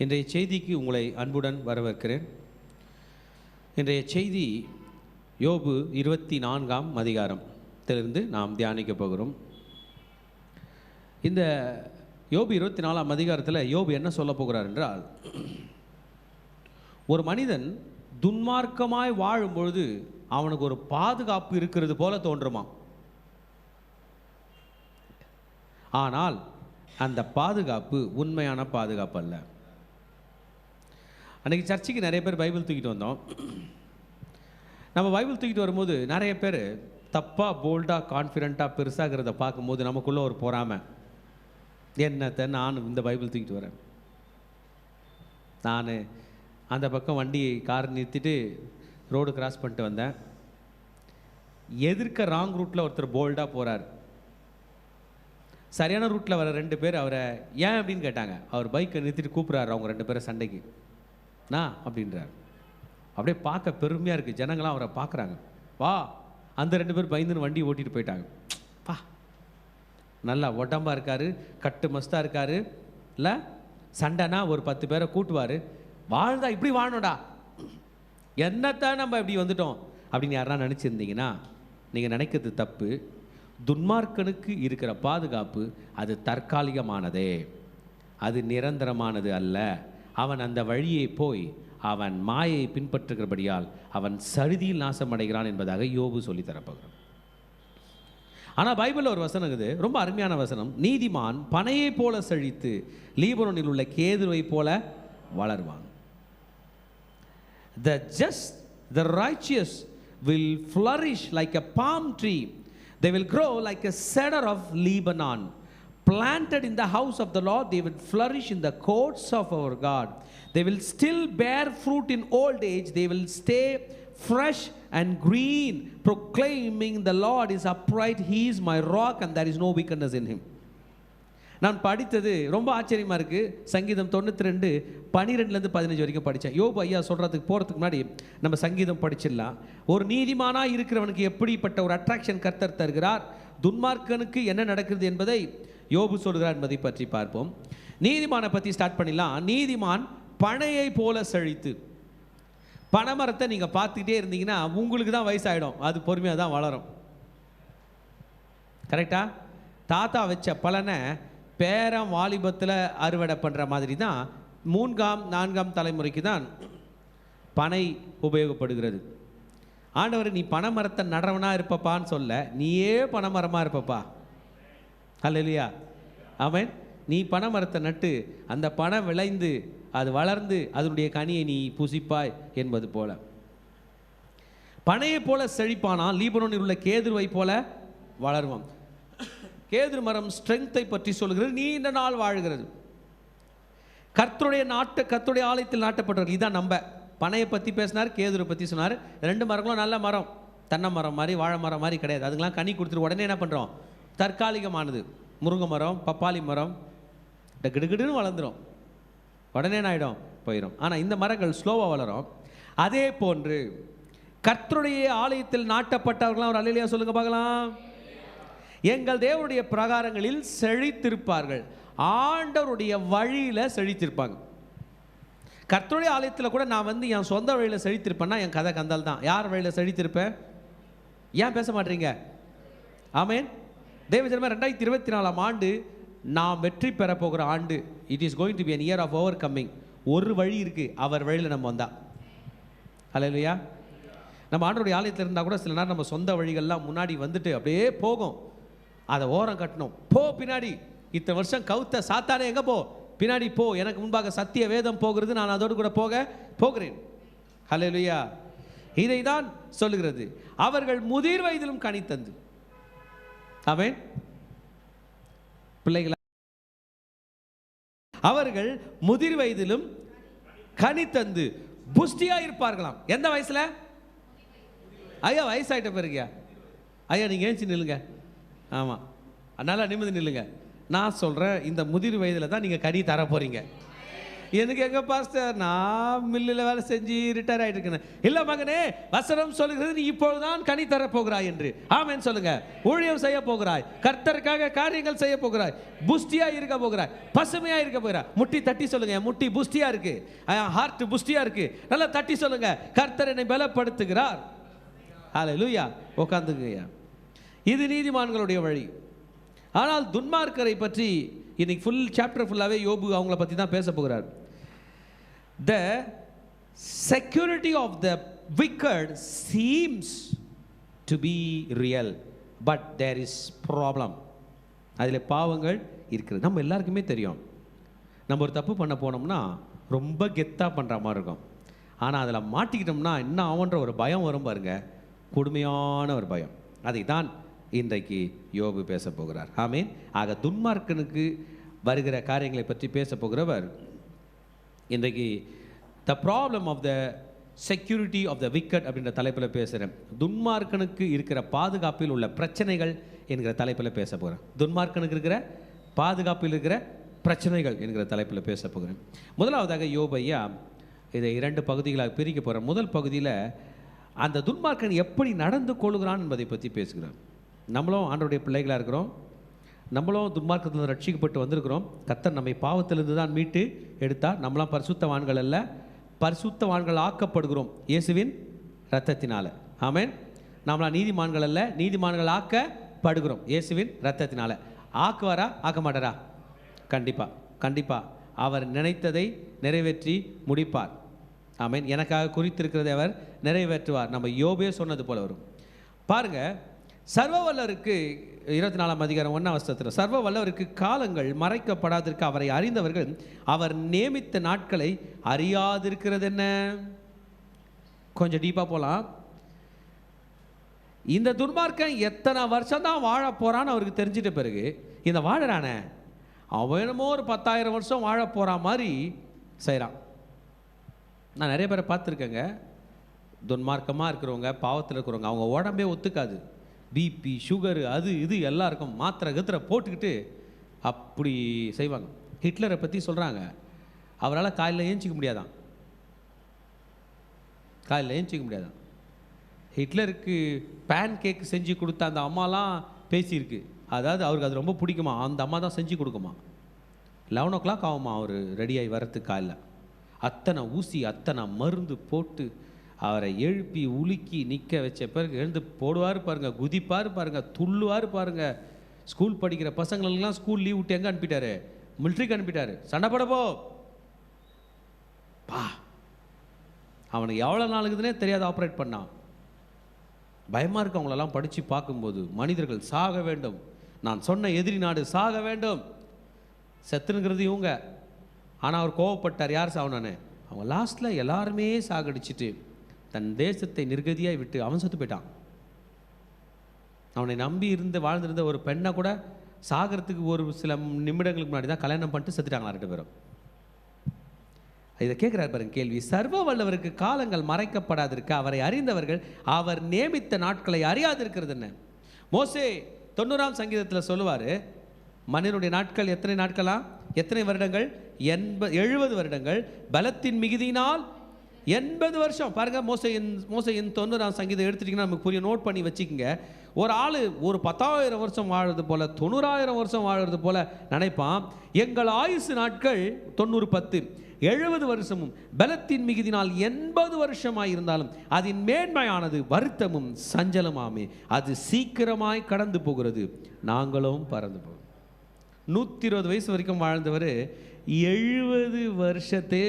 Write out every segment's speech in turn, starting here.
இன்றைய செய்திக்கு உங்களை அன்புடன் வரவேற்கிறேன். இன்றைய செய்தி யோபு 24ஆம் அதிகாரத்திலிருந்து நாம் தியானிக்க போகிறோம். இந்த யோபு 24ஆம் அதிகாரத்தில் யோபு என்ன சொல்ல போகிறார் என்றால், ஒரு மனிதன் துன்மார்க்கமாய் வாழும்பொழுது அவனுக்கு ஒரு பாதுகாப்பு இருக்கிறது போல தோன்றுமா. ஆனால் அந்த பாதுகாப்பு உண்மையான பாதுகாப்பு அல்ல. அன்றைக்கி சர்ச்சுக்கு நிறைய பேர் பைபிள் தூக்கிட்டு வந்தோம். நம்ம பைபிள் தூக்கிட்டு வரும்போது நிறைய பேர் தப்பாக போல்டாக கான்ஃபிடென்ட்டாக பெருசாகிறத பார்க்கும்போது நமக்குள்ளே ஒரு பொறாமை. என்னத்தை நான் இந்த பைபிள் தூக்கிட்டு வரேன், நான் அந்த பக்கம் வண்டி கார் நிறுத்திட்டு ரோடு கிராஸ் பண்ணிட்டு வந்தேன், எதிர்க்க ராங் ரூட்டில் ஒருத்தர் போல்டாக போகிறார், சரியான ரூட்டில் வர ரெண்டு பேர் அவரை ஏன் அப்படின்னு கேட்டாங்க. அவர் பைக்கை நிறுத்திட்டு கூப்பிட்றாரு அவங்க ரெண்டு பேரை சண்டைக்கு, நான் அப்படின்றார். அப்படியே பார்க்க பெருமையாக இருக்குது, ஜனங்களாம் அவரை பார்க்குறாங்க. வா, அந்த ரெண்டு பேர் பயந்துன்னு வண்டி ஓட்டிகிட்டு போயிட்டாங்க. பா, நல்லா உடம்பாக இருக்கார், கட்டு மஸ்தாக இருக்கார், இல்லை சண்டைனா ஒரு 10 பேரை கூட்டுவார். வாழ்ந்தா இப்படி வாழணும்டா, என்னத்தான் நம்ம இப்படி வந்துட்டோம் அப்படின்னு யாரெல்லாம் நினச்சிருந்தீங்கன்னா நீங்கள் நினைக்கிறது தப்பு. துன்மார்க்கனுக்கு இருக்கிற பாதுகாப்பு அது தற்காலிகமானதே, அது நிரந்தரமானது அல்ல. அவன் அந்த வழியை போய் அவன் மாயை பின்பற்றுகிறபடியால் அவன் சருதியில் நாசம் அடைகிறான் என்பதாக யோபு சொல்லி தரப்போகிறான். ஆனால் பைபிளில் ஒரு வசனம் இருக்குது, ரொம்ப அருமையான வசனம். நீதிமான் பனையை போல செழித்து லீபனோனில் உள்ள கேதுருவை போல வளருவான். The just, the righteous will flourish like a palm tree. They will grow like a cedar of Lebanon. Planted in the house of the Lord, they will flourish in the courts of our God. They will still bear fruit in old age. They will stay fresh and green, proclaiming the Lord is upright. He is my rock and there is no wickedness in him. நான் படித்தது ரொம்ப ஆச்சரியமாக இருக்குது. சங்கீதம் 92 12லேருந்து 15 வரைக்கும் படித்தேன். யோபு ஐயா சொல்கிறதுக்கு போகிறதுக்கு முன்னாடி நம்ம சங்கீதம் படிச்சிடலாம். ஒரு நீதிமானாக இருக்கிறவனுக்கு எப்படிப்பட்ட ஒரு அட்ராக்ஷன் கர்த்தர் தருகிறார், துன்மார்க்கனுக்கு என்ன நடக்கிறது என்பதை யோபு சொல்கிறார் என்பதை பற்றி பார்ப்போம். நீதிமானை பற்றி ஸ்டார்ட் பண்ணிடலாம். நீதிமான் பனையை போல செழித்து, பனைமரத்தை நீங்கள் பார்த்துக்கிட்டே இருந்தீங்கன்னா உங்களுக்கு தான் வயசாகிடும், அது பொறுமையாக தான் வளரும். கரெக்டா? தாத்தா வச்ச பலனை பேரம் வாலிபத்தில் அறுவடை பண்ணுற மாதிரி தான் 3ஆம் 4ஆம் தலைமுறைக்கு தான் பனை உபயோகப்படுகிறது. ஆண்டவர் நீ பனைமரத்தை நடவனாக இருப்பப்பான்னு சொல்ல, நீயே பனைமரமாக இருப்பப்பா. அல்லேலூயா, ஆமென். நீ பனைமரத்தை நட்டு அந்த பனை விளைந்து அது வளர்ந்து அதனுடைய கனியை நீ புசிப்பாய் என்பது போல பனையை போல செழிப்பானால் லீபனோனில் உள்ள கேதுருவை போல வளருவான். கேதுரு மரம் ஸ்ட்ரென்த்தை பற்றி சொல்கிறது, நீண்ட நாள் வாழ்கிறது. கர்த்தருடைய ஆலயத்தில் நாட்டப்பட்டவர். இதான் நம்ம பனையை பற்றி பேசினார், கேதுரை பற்றி சொன்னார். 2 மரங்களும் நல்ல மரம், தென்னை மரம் மாதிரி வாழை மரம் மாதிரி கிடையாது. அதுக்கெல்லாம் கனி கொடுத்துட்டு உடனே என்ன பண்ணுறோம், தற்காலிகமானது. முருங்கை மரம், பப்பாளி மரம் கிடுகிடுன்னு வளர்ந்துடும், உடனே என்ன ஆகிடும், போயிடும். ஆனால் இந்த மரங்கள் ஸ்லோவாக வளரும். அதே போன்று கர்த்தருடைய ஆலயத்தில் நாட்டப்பட்டவர்களாம் ஒரு அல்லேலூயா சொல்லுங்க பார்க்கலாம். எங்கள் தேவனுடைய பிரகாரங்களில் செழித்திருப்பார்கள், ஆண்டவருடைய வழியில் செழித்திருப்பாங்க. கர்த்தருடைய ஆலயத்தில் கூட நான் வந்து என் சொந்த வழியில் செழித்திருப்பேன்னா என் கதை கந்தால் தான். யார் வழியில் செழித்திருப்பேன்? ஏன் பேச மாட்டீங்க? ஆமேன். தேவஜனமே 2024ஆம் ஆண்டு நாம் வெற்றி பெற போகிற ஆண்டு. It is going to be an year of overcoming. ஒரு வழி இருக்குது, அவர் வழியில் நம்ம வந்தா. அல்லேலூயா. நம்ம ஆண்டவருடைய ஆலயத்தில் இருந்தால் கூட சில நேரம் நம்ம சொந்த வழிகள்லாம் முன்னாடி வந்துட்டு அப்படியே போகும், அதை ஓரம் கட்டணும். போ பின்னாடி, இத்தனை வருஷம் கவுத்த சாத்தானே எங்கே போ, பின்னாடி போ, எனக்கு முன்பாக சத்திய வேதம் போகிறது, நான் அதோடு கூட போகிறேன். ஹல்லேலூயா. இதை தான் சொல்லுகிறது. அவர்கள் முதிர் வயதிலும் கனி தந்து, ஆமென் பிள்ளைகளா, அவர்கள் முதிர் வயதிலும் கனி தந்து புஷ்டியாக இருப்பார்களாம். எந்த வயசில்? ஐயா வயசாயிட்ட பிறகு ஐயா நீங்கள் ஏஞ்சி நில்லுங்க. ஆமாம், அதனால் நிமிர்ந்து நில்லுங்க. நான் சொல்கிறேன், இந்த முதிர் வயதில் தான் நீங்கள் கனி தர போகிறீங்க. எனக்கு எங்க பாஸ்டர், நான் மில்லில் வேலை செஞ்சு ரிட்டையர் ஆகிட்டு இருக்கேன். இல்லை மகனே, வசனம் சொல்லுகிறது நீ இப்பொழுதுதான் கனி தர போகிறாய் என்று. ஆமென் சொல்லுங்க. ஊழியம் செய்ய போகிறாய், கர்த்தருக்காக காரியங்கள் செய்ய போகிறாய், புஷ்டியா இருக்க போகிறாய், பசுமையா இருக்க போகிறாய். முட்டி தட்டி சொல்லுங்க, முட்டி புஷ்டியா இருக்கு, ஹார்ட் புஷ்டியா இருக்கு. நல்லா தட்டி சொல்லுங்க, கர்த்தர் என்னை பலப்படுத்துகிறார். ஹல்லேலூயா. உட்காந்துங்கய்யா. இது நீதிமான்களுடைய வழி. ஆனால் துன்மார்க்கரை பற்றி இன்னைக்கு ஃபுல் சாப்டர் ஃபுல்லாகவே யோபு அவங்கள பற்றி தான் பேச போகிறார். The security of the wicked seems to be real, but there is problem. அதில் பாவங்கள் இருக்கிறது. நம்ம எல்லாருக்குமே தெரியும். நம்ம ஒரு தப்பு பண்ண போனோம்னா ரொம்ப கெத்தாக பண்ணுற மாதிரி இருக்கும். ஆனால் அதில் மாட்டிக்கிட்டோம்னா என்ன ஆகுன்ற ஒரு பயம் வரும் பாருங்க, கொடுமையான ஒரு பயம். அதை தான் இன்றைக்கு யோபு பேச போகிறார். ஆமீன். ஆக துன்மார்க்கனுக்கு வருகிற காரியங்களை பற்றி பேச போகிறவர் இன்றைக்கு the problem of the security of the wicket அப்படின்ற தலைப்பில் பேசுகிறேன். துன்மார்க்கனுக்கு இருக்கிற பாதுகாப்பில் உள்ள பிரச்சனைகள் என்கிற தலைப்பில் பேச போகிறேன். துன்மார்க்கனுக்கு இருக்கிற பாதுகாப்பில் இருக்கிற பிரச்சனைகள் என்கிற தலைப்பில் பேச போகிறேன். முதலாவதாக யோபையா இதை 2 பகுதிகளாக பிரிக்க போகிறேன். முதல் பகுதியில் அந்த துன்மார்க்கன் எப்படி நடந்து கொள்கிறான் என்பதை பற்றி பேசுகிறேன். நம்மளும் ஆண்டவருடைய பிள்ளைகளாக இருக்கிறோம். நம்மளும் துன்மார்க்கத்தில் ரட்சிக்கப்பட்டு வந்திருக்கிறோம். கர்த்தர் நம்மை பாவத்திலிருந்து தான் மீட்டு எடுத்தார். நம்மளாம் பரிசுத்தவான்கள் அல்ல, பரிசுத்தவான்கள் ஆக்கப்படுகிறோம் இயேசுவின் இரத்தத்தினால. ஆமென். நம்மளாம் நீதிமான்கள் அல்ல, நீதிமான்கள் ஆக்கப்படுகிறோம் இயேசுவின் இரத்தத்தினால. ஆக்குவாரா, ஆக்க மாட்டாரா? கண்டிப்பாக கண்டிப்பாக அவர் நினைத்ததை நிறைவேற்றி முடிப்பார். ஆமென். எனக்காக குறித்திருக்கிறதை அவர் நிறைவேற்றுவார். நம்ம யோபே சொன்னது போல வரும். பாருங்க, சர்வ வல்லவருக்கு 24ஆம் அதிகாரம் 1ஆம் வசனத்தில், சர்வ வல்லவருக்கு காலங்கள் மறைக்கப்படாதிருக்க அவரை அறிந்தவர்கள் அவர் நியமித்த நாட்களை அறியாதிருக்கிறது என்ன? கொஞ்சம் டீப்பாக போகலாம். இந்த துன்மார்க்கன் எத்தனை வருஷம் தான் வாழ போகிறான்னு அவருக்கு தெரிஞ்சிட்ட பிறகு இந்த வாழறானே அவன் என்னமோ ஒரு 10,000 வருஷம் வாழ போகிற மாதிரி செய்கிறான். நான் நிறைய பேரை பார்த்துருக்கேங்க. துன்மார்க்கமாக இருக்கிறவங்க, பாவத்தில் இருக்கிறவங்க, அவங்க உடம்பே ஒத்துக்காது. பிபி, சுகரு, அது இது எல்லாம் இருக்கும். மாத்திரை கத்திரை போட்டுக்கிட்டு அப்படி செய்வாங்க. ஹிட்லரை பற்றி சொல்கிறாங்க, அவரால் காலையில் ஏஞ்சிக்க முடியாதான், காலையில் ஏஞ்சிக்க முடியாதான். ஹிட்லருக்கு பேன் கேக் செஞ்சு கொடுத்த அந்த அம்மாலாம் பேசியிருக்கு. அதாவது அவருக்கு அது ரொம்ப பிடிக்குமா, அந்த அம்மா தான் செஞ்சு கொடுக்குமா. 11 o'clock ஆகுமா அவர் ரெடியாகி வரத்துக்கு. காலையில் அத்தனை ஊசி, அத்தனை மருந்து போட்டு அவரை எழுப்பி உலுக்கி நிற்க வச்ச பிறகு எழுந்து போடுவார் பாருங்க, குதிப்பார் பாருங்க, துள்ளுவார் பாருங்க. ஸ்கூல் படிக்கிற பசங்களுக்கெல்லாம் ஸ்கூல் லீவ் விட்டு எங்கே அனுப்பிட்டாரு? மிலிட்ரிக்கு அனுப்பிட்டாரு. சண்டை போடப்போ பா. அவனுக்கு எவ்வளோ நாளுக்குதுன்னே தெரியாது ஆப்ரேட் பண்ணான். பயமாக இருக்கு அவங்களெல்லாம் படித்து பார்க்கும்போது. மனிதர்கள் சாக வேண்டும், நான் சொன்ன எதிரி நாடு சாக வேண்டும், செத்துனுங்கிறது இவங்க. ஆனால் அவர் கோவப்பட்டார். யார் சாவனானே? அவங்க லாஸ்ட்டில் எல்லாருமே சாகடிச்சிட்டு தன் தேசத்தை நிர்கதியாக விட்டு அவன் செத்து போயிட்டான். அவனை நம்பி இருந்து வாழ்ந்திருந்த ஒரு பெண்ணை கூட சாகிறதுக்கு ஒரு சில நிமிடங்களுக்கு முன்னாடி தான் கல்யாணம் பண்ணிட்டு செத்துட்டாங்களா 2 பேரும். இதை கேட்குறாரு பாருங்க கேள்வி. சர்வ வல்லவருக்கு காலங்கள் மறைக்கப்படாதிருக்க அவரை அறிந்தவர்கள் அவர் நியமித்த நாட்களை அறியாதிருக்கிறது என்ன? மோசே 90ஆம் சங்கீதத்தில் சொல்லுவார், மனிதனுடைய நாட்கள் எத்தனை நாட்களா, எத்தனை வருடங்கள்? 70 வருடங்கள். பலத்தின் மிகுதியினால் 80 வருஷம். பாருங்க, மோசையின் 90ஆம் சங்கீதம் எடுத்துட்டிங்கன்னா நமக்கு புரிய, நோட் பண்ணி வச்சுக்கோங்க. ஒரு ஆள் ஒரு 10,000 வருஷம் வாழறது போல, 90,000 வருஷம் வாழறது போல நினைப்பான். எங்கள் ஆயுசு நாட்கள் 90 10 70 வருஷமும் பலத்தின் மிகுதினால் 80 வருஷமாய் இருந்தாலும் அதன் மேன்மையானது வருத்தமும் சஞ்சலமாமே. அது சீக்கிரமாய் கடந்து போகிறது, நாங்களும் பறந்து போகிறோம். 120 வயசு வரைக்கும் வாழ்ந்தவர் 70 வருஷத்தே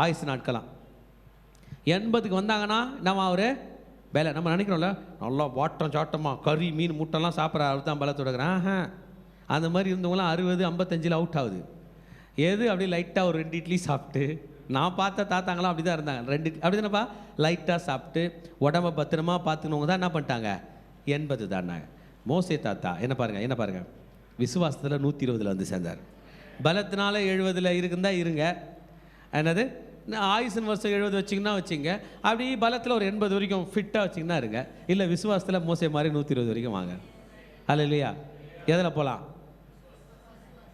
ஆயுசு நாட்களாம். 80க்கு வந்தாங்கன்னா நம்ம அவர் வேலை, நம்ம நினைக்கிறோம்ல நல்லா வாட்டம் சாட்டமாக கறி மீன் முட்டைலாம் சாப்பிட்ற அவர் தான் பலத்தோட இருக்கிறான். அந்த மாதிரி இருந்தவங்களாம் 60 55 அவுட் ஆகுது. எது அப்படி லைட்டாக ஒரு 2 இட்லி சாப்பிட்டு, நான் பார்த்த தாத்தாங்களாம் அப்படி தான் இருந்தாங்க. 2 அப்படி தானேப்பா, லைட்டாக சாப்பிட்டு உடம்பை பத்திரமா பார்த்துக்கணுங்க தான் என்ன பண்ணிட்டாங்க, 80 தாண்டாங்க. மோசே தாத்தா என்ன பாருங்கள், விசுவாசத்தில் 120 வந்து சேர்ந்தார். பலத்தினால 70 இருக்குந்தா இருங்க, என்னது ஆயுசன் வருஷம் 70 வச்சிங்கன்னா வச்சுங்க. அப்படி பலத்தில் ஒரு 80 வரைக்கும் ஃபிட்டாக வச்சிங்கன்னா இருங்க. இல்லை விசுவாசத்தில் மோசே மாதிரி 120 வரைக்கும் வாங்க. அல்ல இல்லையா? எதில் போகலாம்?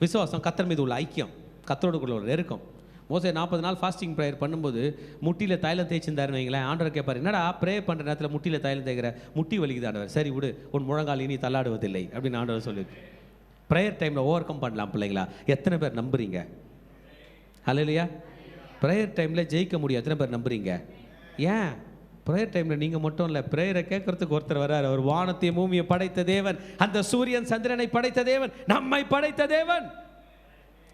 விசுவாசம், கர்த்தர் மீது உள்ள ஐக்கியம், கர்த்தரோடு உள்ள ஒரு நெருக்கம். மோசே 40 நாள் ஃபாஸ்டிங் ப்ரேயர் பண்ணும்போது முட்டியில் தைலம் தேய்ச்சிருந்தாருன்னு வைங்களேன். ஆண்டவர் கேட்பார், என்னடா ப்ரே பண்ணுற நேரத்தில் முட்டியில் தைலம் தேய்க்கிற, முட்டி வலிக்குது ஆண்டவர். சரி விடு, உன் முழங்கால் இனி தள்ளாடுவதில்லை அப்படின்னு ஆண்டவர் சொல்லி. ப்ரேயர் டைமில் ஓவர் கம் பண்ணலாம் பிள்ளைங்களா. எத்தனை பேர் நம்புறீங்க? அல்லேலூயா. ப்ரேயர் டைமில் ஜெயிக்க முடியும். எத்தனை பேர் நம்புறீங்க? ஏன் ப்ரேயர் டைமில் நீங்கள் மட்டும் இல்லை, ப்ரேயரை கேட்கறதுக்கு ஒருத்தர் வர்றார். அவர் வானத்தையும் பூமியை படைத்த தேவன், அந்த சூரியன் சந்திரனை படைத்த தேவன், நம்மை படைத்த தேவன்.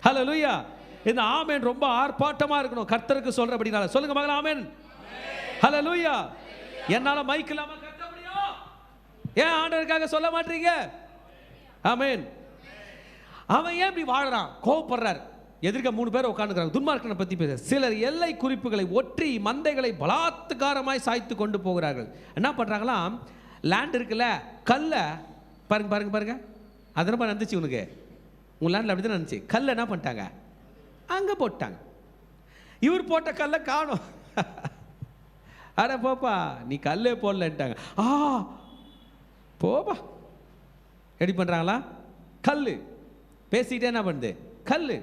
ஹல்லேலூயா. இந்த ஆமென் ரொம்ப ஆர்ப்பாட்டமா இருக்கணும், கர்த்தருக்கு சொல்றபடினால. சொல்லுங்க மகளா ஆமென். ஹல்லேலூயா. என்னால மைக் இல்லாம கத்த முடியும், ஏன் ஆண்டவருக்காக சொல்ல மாட்டீங்க? ஆமென். அவன் ஏன் இப்படி வாழறான்? கோவப்படுறார். எதிர்க்க 3 பேர் உட்கார்ந்துக்கிறாங்க. துன்மார்க்கனை பத்தி பேச. சிலர் எல்லை குறிப்புகளை ஒற்றி மந்தைகளை பலாத்காரமாய் சாய்த்து கொண்டு போகிறார்கள். என்ன பண்றாங்களாம்? லேண்ட் இருக்குல்ல, கல்ல பாருங்க பாருங்க பாருங்க, அதனால நடந்துச்சு உனக்கு. உன் லேண்டில் அப்படி தான் நடந்துச்சு. கல்லை என்ன பண்ணிட்டாங்க? அங்கே போட்டாங்க. இவர் போட்ட கல்லை காணும். அட போப்பா, நீ கல்லே போடலன்ட்டாங்க. போப்பா. எப்படி பண்ணுறாங்களா? கல் பேசிக்கிட்டே என்ன பண்ணுது? கல்.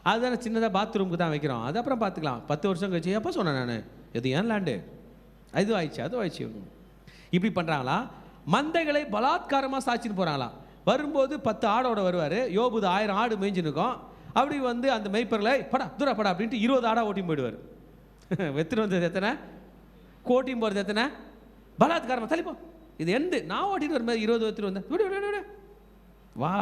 அதுதானே சின்னதாக பாத்ரூமுக்கு தான் வைக்கிறோம், அது அப்புறம் பார்த்துக்கலாம். 10 வருஷம் கழிச்சு எப்போ சொன்னேன் நான், இது ஏன் லேண்டு, இது ஆயிடுச்சு அது ஆயிடுச்சு. இப்படி பண்ணுறாங்களா? மந்தைகளை பலாத்காரமாக சாய்ச்சின்னு போகிறாங்களா? வரும்போது 10 ஆடோட வருவார். யோபுது 1000 ஆடு மேய்ஞ்சிருக்கும். அப்படி வந்து அந்த மெய்ப்பர்களை படா தூரா படா அப்படின்ட்டு 20 ஆடா ஓட்டியும் போயிடுவார். வெத்துட்டு வந்தது எத்தனை, கோட்டியும் போகிறது எத்தனை? பலாத்காரமாக தள்ளிப்போ, இது எண்டு. நான் ஓட்டிட்டு வரும்போது 20 வெத்துட்டு வந்தேன். விடு விடு விடு. வா,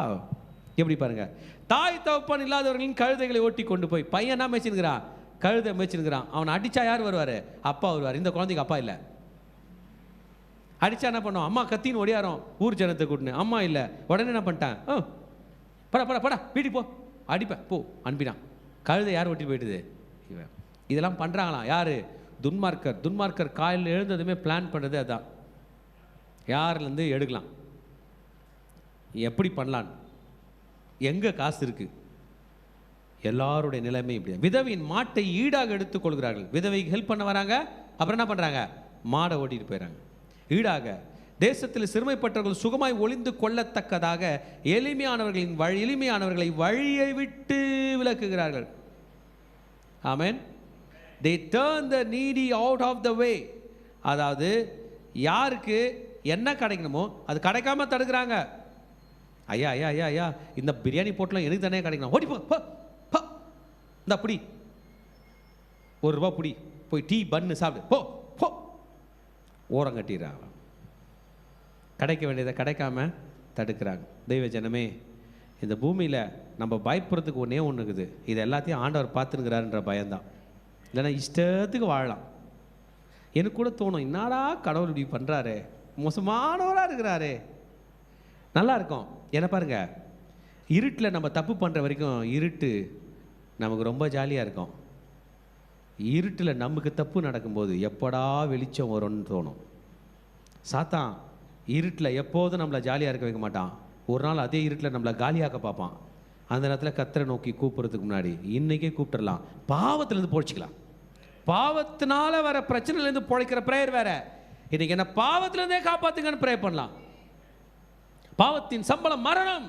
எப்படி பாருங்க. தாய் தகப்பன் இல்லாதவர்களின் கழுதைகளை ஓட்டி கொண்டு போய், பையன் என்ன மேய்ச்சிருக்கிறான்? கழுதை மேய்ச்சிருக்கிறான். அவனை அடிச்சா யார் வருவார்? அப்பா வருவார். இந்த குழந்தைக்கு அப்பா இல்லை. அடிச்சா என்ன பண்ணும்? அம்மா கத்தின்னு ஒடியாரோம் ஊர் ஜனத்தை கூட்டினு. அம்மா இல்லை. உடனே என்ன பண்ணிட்டான்? படா படா படா வீட்டுக்கு போ, அடிப்பேன் போ, அனுப்பினான். கழுதை யார் ஓட்டி போயிட்டுது? இவன். இதெல்லாம் பண்ணுறாங்களாம். யார்? துன்மார்க்கர். துன்மார்க்கர் காலையில் எழுந்ததுமே பிளான் பண்ணுறது அதான். யார்லேருந்து எடுக்கலாம், எப்படி பண்ணலான், எங்கே காசு இருக்குது. எல்லாருடைய நிலைமை இப்படி. விதவையின் மாட்டை ஈடாக எடுத்துக்கொள்கிறார்கள். விதவைக்கு ஹெல்ப் பண்ண வராங்க, அப்புறம் என்ன பண்ணுறாங்க? மாடை ஓட்டிட்டு போயிடறாங்க ஈடாக. தேசத்தில் சிறுமைப்பட்டவர்கள் சுகமாய் ஒளிந்து கொள்ளத்தக்கதாக எளிமையானவர்களை வழியை விட்டு விலக்குகிறார்கள். ஆமென். They turn the needy out of the way. அதாவது யாருக்கு என்ன கிடைக்கணுமோ அது கிடைக்காம தடுக்கிறாங்க. ஐயா ஐயா ஐயா ஐயா, இந்த பிரியாணி போட்டலாம் எனக்கு தானே கிடைக்கணும், ஓடி போ, இந்த புடி, ₹1 புடி, போய் டீ பன்னு சாப்பிடு, போ போ, ஓரம் கட்டிடுறாங்க. கிடைக்க வேண்டியதை கிடைக்காம தடுக்கிறாங்க. தெய்வ ஜனமே, இந்த பூமியில் நம்ம பயப்படுறதுக்கு ஒன்றே ஒன்று இருக்குது. இது எல்லாத்தையும் ஆண்டவர் பார்த்துருக்கிறாருன்ற பயம்தான். இல்லைன்னா இஷ்டத்துக்கு வாழலாம். எனக்கு கூட தோணும், என்னடா கடவுள் இப்படி பண்ணுறாரு, மோசமானவராக இருக்கிறாரு, நல்லா இருக்கும். என்ன பாருங்க, இருட்டில் நம்ம தப்பு பண்ணுற வரைக்கும் இருட்டு நமக்கு ரொம்ப ஜாலியாக இருக்கும். இருட்டில் நமக்கு தப்பு நடக்கும்போது எப்படா வெளிச்சம் வரும்னு தோணும். சாத்தான் இருட்டில் எப்போதும் நம்மளை ஜாலியாக இருக்க வைக்க மாட்டான். ஒரு நாள் அதே இருட்டில் நம்மளை காலியாக்க பார்ப்பான். அந்த நேரத்தில் கர்த்தரை நோக்கி கூப்பிட்றதுக்கு முன்னாடி இன்றைக்கே கூப்பிட்டுடலாம். பாவத்திலேருந்து பொழைச்சிக்கலாம். பாவத்தினால வர பிரச்சனையிலேருந்து பொழைக்கிற ப்ரேயர் வேற. இன்றைக்கி என்ன பாவத்திலேருந்தே காப்பாற்றுங்கன்னு ப்ரே பண்ணலாம். பாவத்தின் சம்பளம் மரணம்.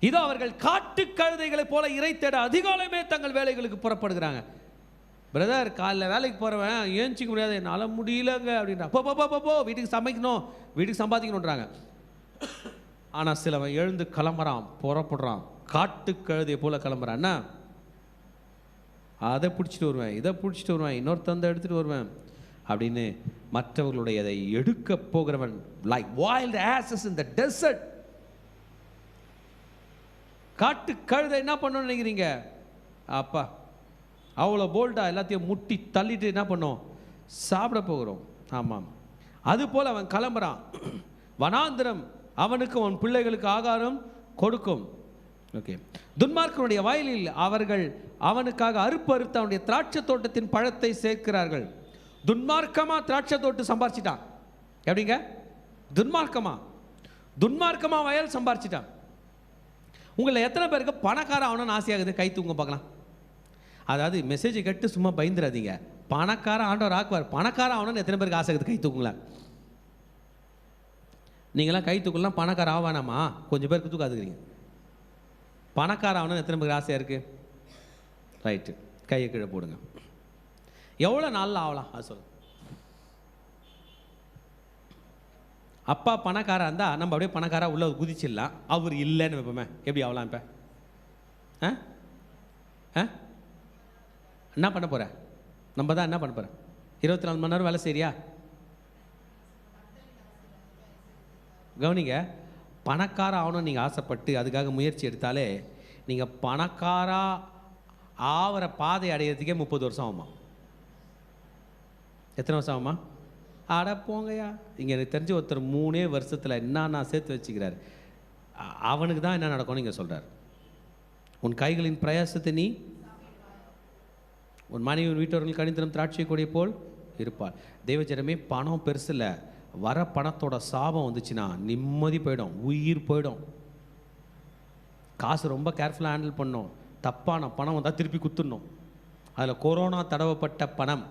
இதோ அவர்கள் காட்டு கழுதைகளைப் போல இறை தேட அதிகாலமே தங்கள் வேலைகளுக்கு புறப்படுகிறாங்க. பிரதர், காலைல வேலைக்கு போகிறவன் ஏஞ்சிக்க முடியாது, என்னால் முடியலங்க அப்படின்றா. போ போ போ போ, வீட்டுக்கு சமைக்கணும், வீட்டுக்கு சம்பாதிக்கணுன்றாங்க. ஆனால் சிலவன் எழுந்து கிளம்புறான், புறப்படுறான், காட்டு கழுதையை போல கிளம்புறான்னா, அதை பிடிச்சிட்டு வருவேன், இதை பிடிச்சிட்டு வருவேன், இன்னொருத்தந்த எடுத்துகிட்டு வருவேன் அப்படின்னு மற்றவர்களுடைய அதை எடுக்க போகிறவன் லைக் வைல்ட் ஆசஸ் இன் தி டெசர்ட். காட்டு கழுதை என்ன பண்ணணும்னு நினைக்கிறீங்க? அப்பா அவ்வளோ போல்டாக எல்லாத்தையும் முட்டி தள்ளிட்டு என்ன பண்ணோம்? சாப்பிட போகிறோம். ஆமாம், அதுபோல் அவன் கிளம்புறான். வனாந்திரம் அவனுக்கு அவன் பிள்ளைகளுக்கு ஆகாரம் கொடுக்கும். ஓகே. துன்மார்க்கனுடைய வயலில் அவர்கள் அவனுக்காக அறுத்து அவனுடைய திராட்சை தோட்டத்தின் பழத்தை சேர்க்கிறார்கள். துன்மார்க்கமாக திராட்சை தோட்டு சம்பாரிச்சிட்டான். எப்படிங்க? துன்மார்க்கமாக வயல் சம்பாரிச்சிட்டான். உங்களை எத்தனை பேருக்கு பணக்கார ஆகணும்னு ஆசையாகுது? கை தூங்க பார்க்கலாம். அதாவது மெசேஜை கேட்டு சும்மா பயந்துடாதீங்க. பணக்கார ஆண்டவர் ஆக்குவார். பணக்கார ஆகணும்னு எத்தனை பேருக்கு ஆசை இருக்குது? கை தூக்குங்களேன். நீங்களாம் கை தூக்கலாம். பணக்கார ஆவானாமா? கொஞ்சம் பேருக்கு தூக்காதுக்கிறீங்க. பணக்கார ஆகணும்னு எத்தனை பேருக்கு ஆசையாக இருக்குது? ரைட்டு, கையை கீழே போடுங்க. எவ்வளோ நாளில் ஆகலாம் அது சொல்லு. அப்பா பணக்காரா இருந்தால் நம்ம அப்படியே பணக்காரா உள்ள குதிச்சிடலாம். அவர் இல்லைன்னு வைப்போமே, எப்படி ஆகலாம்? இப்போ என்ன பண்ண போகிற? நம்ம தான் என்ன பண்ண போகிறேன்? 24 மணி நேரம் வேலை செய்றியா? கவனிங்க, பணக்கார ஆகணும்னு நீங்கள் ஆசைப்பட்டு அதுக்காக முயற்சி எடுத்தாலே நீங்கள் பணக்காரா ஆகிற பாதை அடையிறதுக்கே 30 வருஷம் ஆகுமா? எத்தனை வருஷம் ஆகுமா? அட போங்கய்யா, இங்கே எனக்கு தெரிஞ்ச ஒருத்தர் 3 வருஷத்தில் என்ன சேர்த்து வச்சுக்கிறார். அவனுக்கு தான் என்ன நடக்கும்னு நீங்கள் சொல்கிறார். உன் கைகளின் பிரயாசத்தை நீ உன் மனைவி வீட்டவர்கள் கணிதனம் திராட்சை கொடியை போல் இருப்பாள். தெய்வஜனமே, பணம் பெருசு இல்லை, வர பணத்தோட சாபம் வந்துச்சுன்னா நிம்மதி போயிடும், உயிர் போயிடும். காசு ரொம்ப கேர்ஃபுல்லாக ஹேண்டில் பண்ணணும். தப்பான பணம் வந்தால் திருப்பி குத்துடணும். அதில் கொரோனா தடவப்பட்ட பணம்,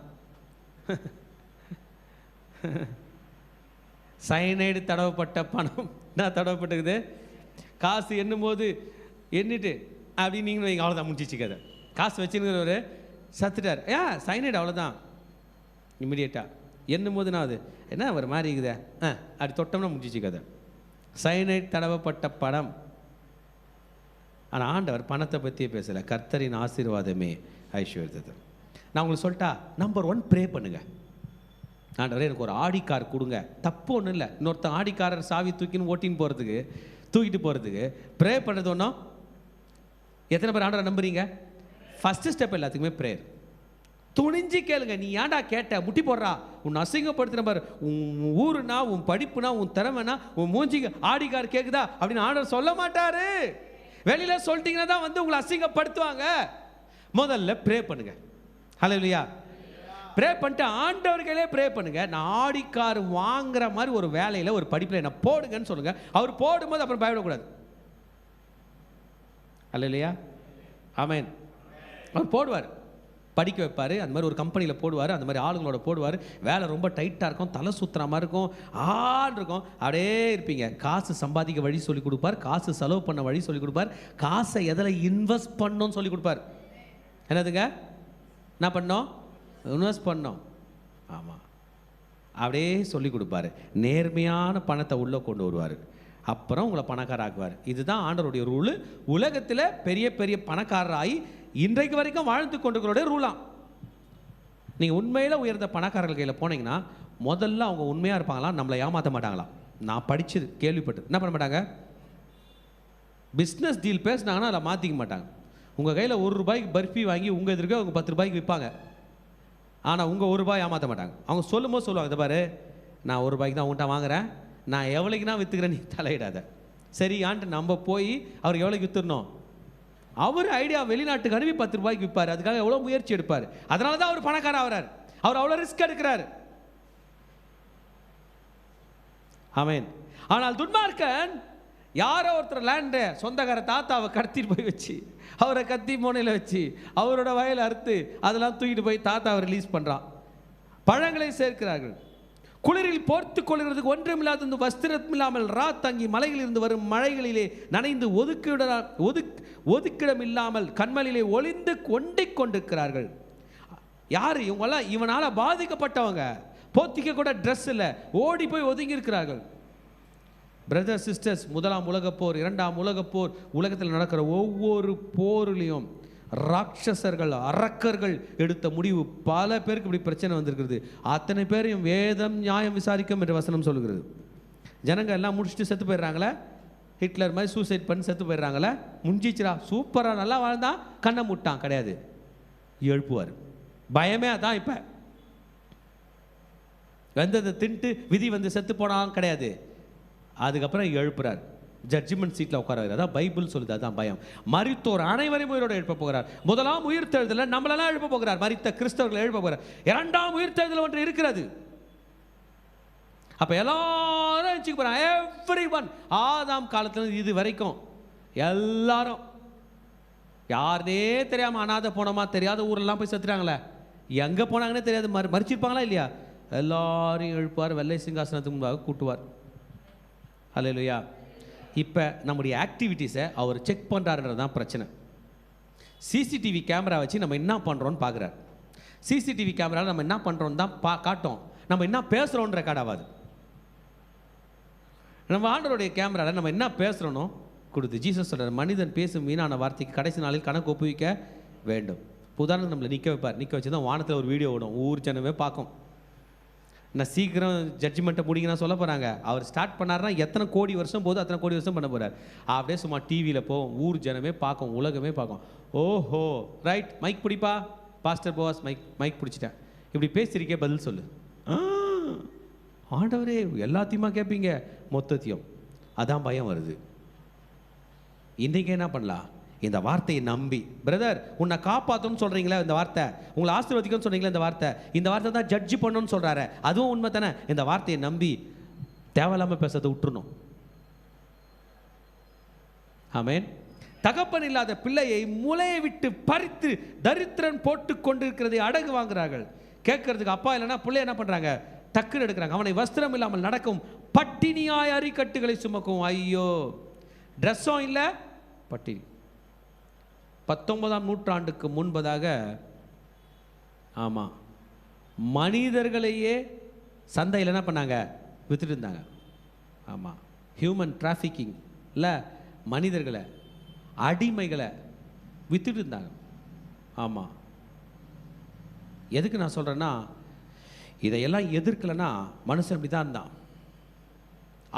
சைனைடு தடவப்பட்ட பணம் என்ன தடவப்பட்டுக்குது? காசு எண்ணும் போது எண்ணிட்டு அப்படின்னு நீங்கள் வைங்க, அவ்வளோதான் முடிச்சிச்சு கதை. காசு வச்சுருக்கிறவர் சத்துட்டார், சைனைடு அவ்வளோதான். இம்மிடியேட்டாக எண்ணும் போது நான் அது என்ன ஒரு மாதிரி இருக்குதே அப்படி தொட்டோம்னா முடிச்சிச்சு கதை. சைனைடு தடவப்பட்ட பணம். ஆனால் ஆண்டவர் பணத்தை பற்றியே பேசலை. கர்த்தரின் ஆசீர்வாதமே ஐஸ்வர்யத்தை. நான் உங்களுக்கு சொல்லிட்டா, நம்பர் 1 ப்ரே பண்ணுங்க. ஆண்டவரே எனக்கு ஒரு ஆடி கார் கொடுங்க. தப்பு ஒன்றும் இல்லை. இன்னொருத்தன் ஆடிக்காரர் சாவி தூக்கிட்டு போகிறதுக்கு ப்ரே பண்ணுறது ஒன்றும். எத்தனை பேர் ஆண்டவரை நம்புறீங்க? ஃபஸ்ட்டு ஸ்டெப் எல்லாத்துக்குமே ப்ரேயர். துணிஞ்சு கேளுங்க. நீ ஏன்டா கேட்ட? முட்டி போடுறா, உன் அசிங்கப்படுத்துகிற பாரு, உன் ஊருனா, உன் படிப்புனா, உன் திறமைனா, உன் மூஞ்சிக்கு ஆடிக்கார் கேட்குதா அப்படின்னு ஆண்டவர் சொல்ல மாட்டாரு. வெளியில் சொல்லிட்டீங்கன்னா தான் வந்து உங்களை அசிங்கப்படுத்துவாங்க. முதல்ல ப்ரே பண்ணுங்க. ஹல்லேலூயா. ப்ரே பண்ணிட்டு ஆண்டவர்களே ப்ரே பண்ணுங்க. நான் ஆடிக்கார் வாங்குற மாதிரி ஒரு வேலையில் ஒரு படிப்பில் என்ன போடுங்கன்னு சொல்லுங்க. அவர் போடும்போது அப்புறம் பயப்படக்கூடாது. ஹல்லேலூயா. ஆமென். அவர் போடுவார், படிக்க வைப்பார். அந்த மாதிரி ஒரு கம்பெனியில் போடுவார், அந்த மாதிரி ஆளுங்களோட போடுவார். வேலை ரொம்ப டைட்டாக இருக்கும், தலை சுற்றுற மாதிரி இருக்கும், இருக்கும். அப்படியே இருப்பீங்க. காசு சம்பாதிக்க வழி சொல்லி கொடுப்பார், காசு செலவு பண்ண வழி சொல்லி கொடுப்பார், காசை எதில் இன்வெஸ்ட் பண்ணணும்னு சொல்லி கொடுப்பார். என்னதுங்க? என்ன பண்ணோம்? இன்வெஸ்ட் பண்ணோம். ஆமாம், அப்படியே சொல்லி கொடுப்பாரு. நேர்மையான பணத்தை உள்ளே கொண்டு வருவார். அப்புறம் உங்களை பணக்காராக்குவார். இதுதான் ஆண்டவருடைய ரூலு. உலகத்தில் பெரிய பெரிய பணக்காரராகி இன்றைக்கு வரைக்கும் வாழ்ந்து கொண்டிருக்கிறோடைய ரூலாம். நீங்கள் உண்மையில் உயர்ந்த பணக்காரர்கள் கையில் போனீங்கன்னா முதல்ல அவங்க உண்மையாக இருப்பாங்களாம், நம்மளை ஏமாற்ற மாட்டாங்களாம். நான் படித்து கேள்விப்பட்டு என்ன பண்ண மாட்டாங்க? பிஸ்னஸ் டீல் பேசினாங்கன்னா அதில் மாற்றிக்க மாட்டாங்க. உங்கள் கையில் ₹1 பர்ஃபி வாங்கி உங்கள் எதிர்க்க அவங்க ₹10 விற்பாங்க. ஆனால் உங்கள் ₹1 ஏமாற்ற மாட்டாங்க. அவங்க சொல்லும்போது சொல்லுவாங்க, இதை பாரு, நான் ₹1 தான் உங்கள்கிட்ட வாங்குகிறேன், நான் எவ்வளோக்கு நான் விற்றுக்கிறேன், நீ தலையிடாத. சரி ஆன்ட்டு நம்ம போய் அவர் எவ்வளோக்கு விற்றுடணும்? அவர் ஐடியா வெளிநாட்டுக்கு அனுப்பி ₹10 விற்பார். அதுக்காக எவ்வளோ முயற்சி எடுப்பார். அதனால தான் அவர் பணக்காரர் ஆகிறார். அவர் அவ்வளோ ரிஸ்க் எடுக்கிறார். ஆமென். ஆனால் துன்மார்க்கன் யாரோ ஒருத்தர் லேண்டு சொந்தக்கார தாத்தாவை கடத்திட்டு போய் வச்சு, அவரை கத்தி மோனையில் வச்சு, அவரோட வயலை அறுத்து அதெல்லாம் தூக்கிட்டு போய் தாத்தாவை ரிலீஸ் பண்ணுறான். பழங்களை சேர்க்கிறார்கள். குளிரில் போர்த்து கொள்கிறதுக்கு ஒன்றுமில்லாத இந்த வஸ்திரம் இல்லாமல் தங்கி மலைகளிலிருந்து வரும் மழைகளிலே நனைந்து ஒதுக்கிடம் இல்லாமல் கண்மலிலே ஒளிந்து கொண்டிருக்கிறார்கள். யார் இவங்கெல்லாம்? இவனால் பாதிக்கப்பட்டவங்க. போத்திக்க கூட ட்ரெஸ் இல்லை, ஓடி போய் ஒதுங்கி இருக்கிறார்கள். பிரதர் சிஸ்டர்ஸ், 1ஆம் உலகப்போர், 2ஆம் உலகப்போர், உலகத்தில் நடக்கிற ஒவ்வொரு போரிலையும் ராட்சசர்கள், அரக்கர்கள் எடுத்த முடிவு. பல பேருக்கு இப்படி பிரச்சனை வந்திருக்கிறது. அத்தனை பேரையும் வேதம் நியாயம் விசாரிக்கும் என்று வசனம் சொல்லுகிறது. ஜனங்க எல்லாம் முடிச்சுட்டு செத்து போயிடுறாங்களே, ஹிட்லர் மாதிரி சூசைட் பண்ணி செத்து போயிடுறாங்களே. முடிஞ்சிச்சுரா, சூப்பராக நல்லா வாழ்ந்தான், கண்ணை முட்டான். கிடையாது, எழுப்புவார். பயமே அதான். இப்போ வந்ததை தின்ட்டு விதி வந்து செத்து போனாலும் கிடையாது, அதுக்கப்புறம் எழுப்புறார். ஜட்ஜ்மெண்ட் சீட்டில் உட்கார. அதான் பைபிள் சொல்லுது. அதான் பயம். மரித்தோர் அனைவரையும் உயிரோடு எழுப்ப போகிறார். முதலாம் உயிர்த்தெழுதலில் நம்மளெல்லாம் எழுப்ப போகிறார். மரித்த கிறிஸ்தவர்களை எழுப்ப போகிறார். 2ஆம் உயிர்த்தெழுதல் ஒன்று இருக்கிறது. அப்போ எல்லாரும் வச்சுக்க போகிறாங்க. Every one. ஆதாம் காலத்தில் இது வரைக்கும் எல்லாரும் யாருனே தெரியாமல் அனாதை போனோமா, தெரியாத ஊரெல்லாம் போய் செத்துறாங்களே, எங்கே போனாங்கன்னே தெரியாது, மறிச்சிருப்பாங்களா இல்லையா? எல்லாரையும் எழுப்புவார், வெள்ளை சிங்காசனத்துக்கு முன்பாக கூட்டுவார். ஹல்லேலூயா. இப்போ நம்முடைய ஆக்டிவிட்டீஸை அவர் செக் பண்ணுறாருன்றது தான் பிரச்சனை. சிசிடிவி கேமரா வச்சு நம்ம என்ன பண்ணுறோன்னு பார்க்குறாரு. சிசிடிவி கேமராவில் நம்ம என்ன பண்ணுறோன்னு தான் காட்டும், நம்ம என்ன பேசுகிறோன்னு ரெக்கார்ட் ஆகாது. நம்ம ஆண்டவருடைய கேமராவில் நம்ம என்ன பேசுகிறோனோ கொடுத்து ஜீசஸ் சொல்கிறார், மனிதன் பேசும் வீணான வார்த்தைக்கு கடைசி நாளில் கணக்கு ஒப்புவிக்க வேண்டும். உதாரணம் நம்மளை நிற்க வைப்பார், நிற்க வச்சு தான் வானத்தில் ஒரு வீடியோ ஓடும், ஊர் ஜனமே பார்க்கும். நான் சீக்கிரம் ஜட்ஜ்மெண்ட்டை முடிங்கன்னா சொல்ல போகிறாங்க. அவர் ஸ்டார்ட் பண்ணார்னா எத்தனை கோடி வருஷம் போதும் அத்தனை கோடி வருஷம் பண்ண போகிறார். அப்படியே சும்மா டிவியில் போவோம், ஊர் ஜனமே பார்க்கும், உலகமே பார்க்கும். ஓஹோ ரைட், மைக் பிடிப்பா பாஸ்டர் போவாஸ், மைக் பிடிச்சிட்டேன், இப்படி பேசியிருக்கே பதில் சொல்லு. ஆண்டவரே எல்லாத்தையுமா கேட்பீங்க, மொத்தத்தையும். அதான் பயம் வருது. இன்றைக்கி என்ன பண்ணலாம், இந்த வார்த்தையை நம்பி, பிரதர் உன்னை காப்பாற்றணும்னு சொல்கிறீங்களா, இந்த வார்த்தை உங்களை ஆசீர்வதிக்கும்னு சொன்னீங்களா, இந்த வார்த்தை தான் ஜட்ஜ் பண்ணணும்னு சொல்கிறாரு, அதுவும் உண்மை தானே. இந்த வார்த்தையை நம்பி தேவையில்லாமல் பேசுறதை விட்டுறணும். ஆமென். தகப்பன் இல்லாத பிள்ளையை முளையை விட்டு பறித்து தரித்திரன் போட்டு கொண்டிருக்கிறதை அடகு வாங்குறார்கள். கேட்கறதுக்கு அப்பா இல்லைன்னா பிள்ளை என்ன பண்ணுறாங்க, டக்குன்னு எடுக்கிறாங்க. அவனை வஸ்திரம் இல்லாமல் நடக்கும், பட்டினியாய் அரிக்கட்டுகளை சுமக்கும். ஐயோ, ட்ரெஸ்ஸும் இல்லை, பட்டினி. 19ஆம் நூற்றாண்டுக்கு முன்பதாக, ஆமாம், மனிதர்களையே சந்தையில் என்ன பண்ணாங்க, வித்துட்டு இருந்தாங்க. ஆமாம், ஹியூமன் டிராஃபிக்கிங் இல்லை, மனிதர்களை அடிமைகளை வித்துட்டு இருந்தாங்க. ஆமாம். எதுக்கு நான் சொல்கிறேன்னா, இதையெல்லாம் எதிர்க்கலைன்னா மனுஷன் இப்படி தான் இருந்தான்.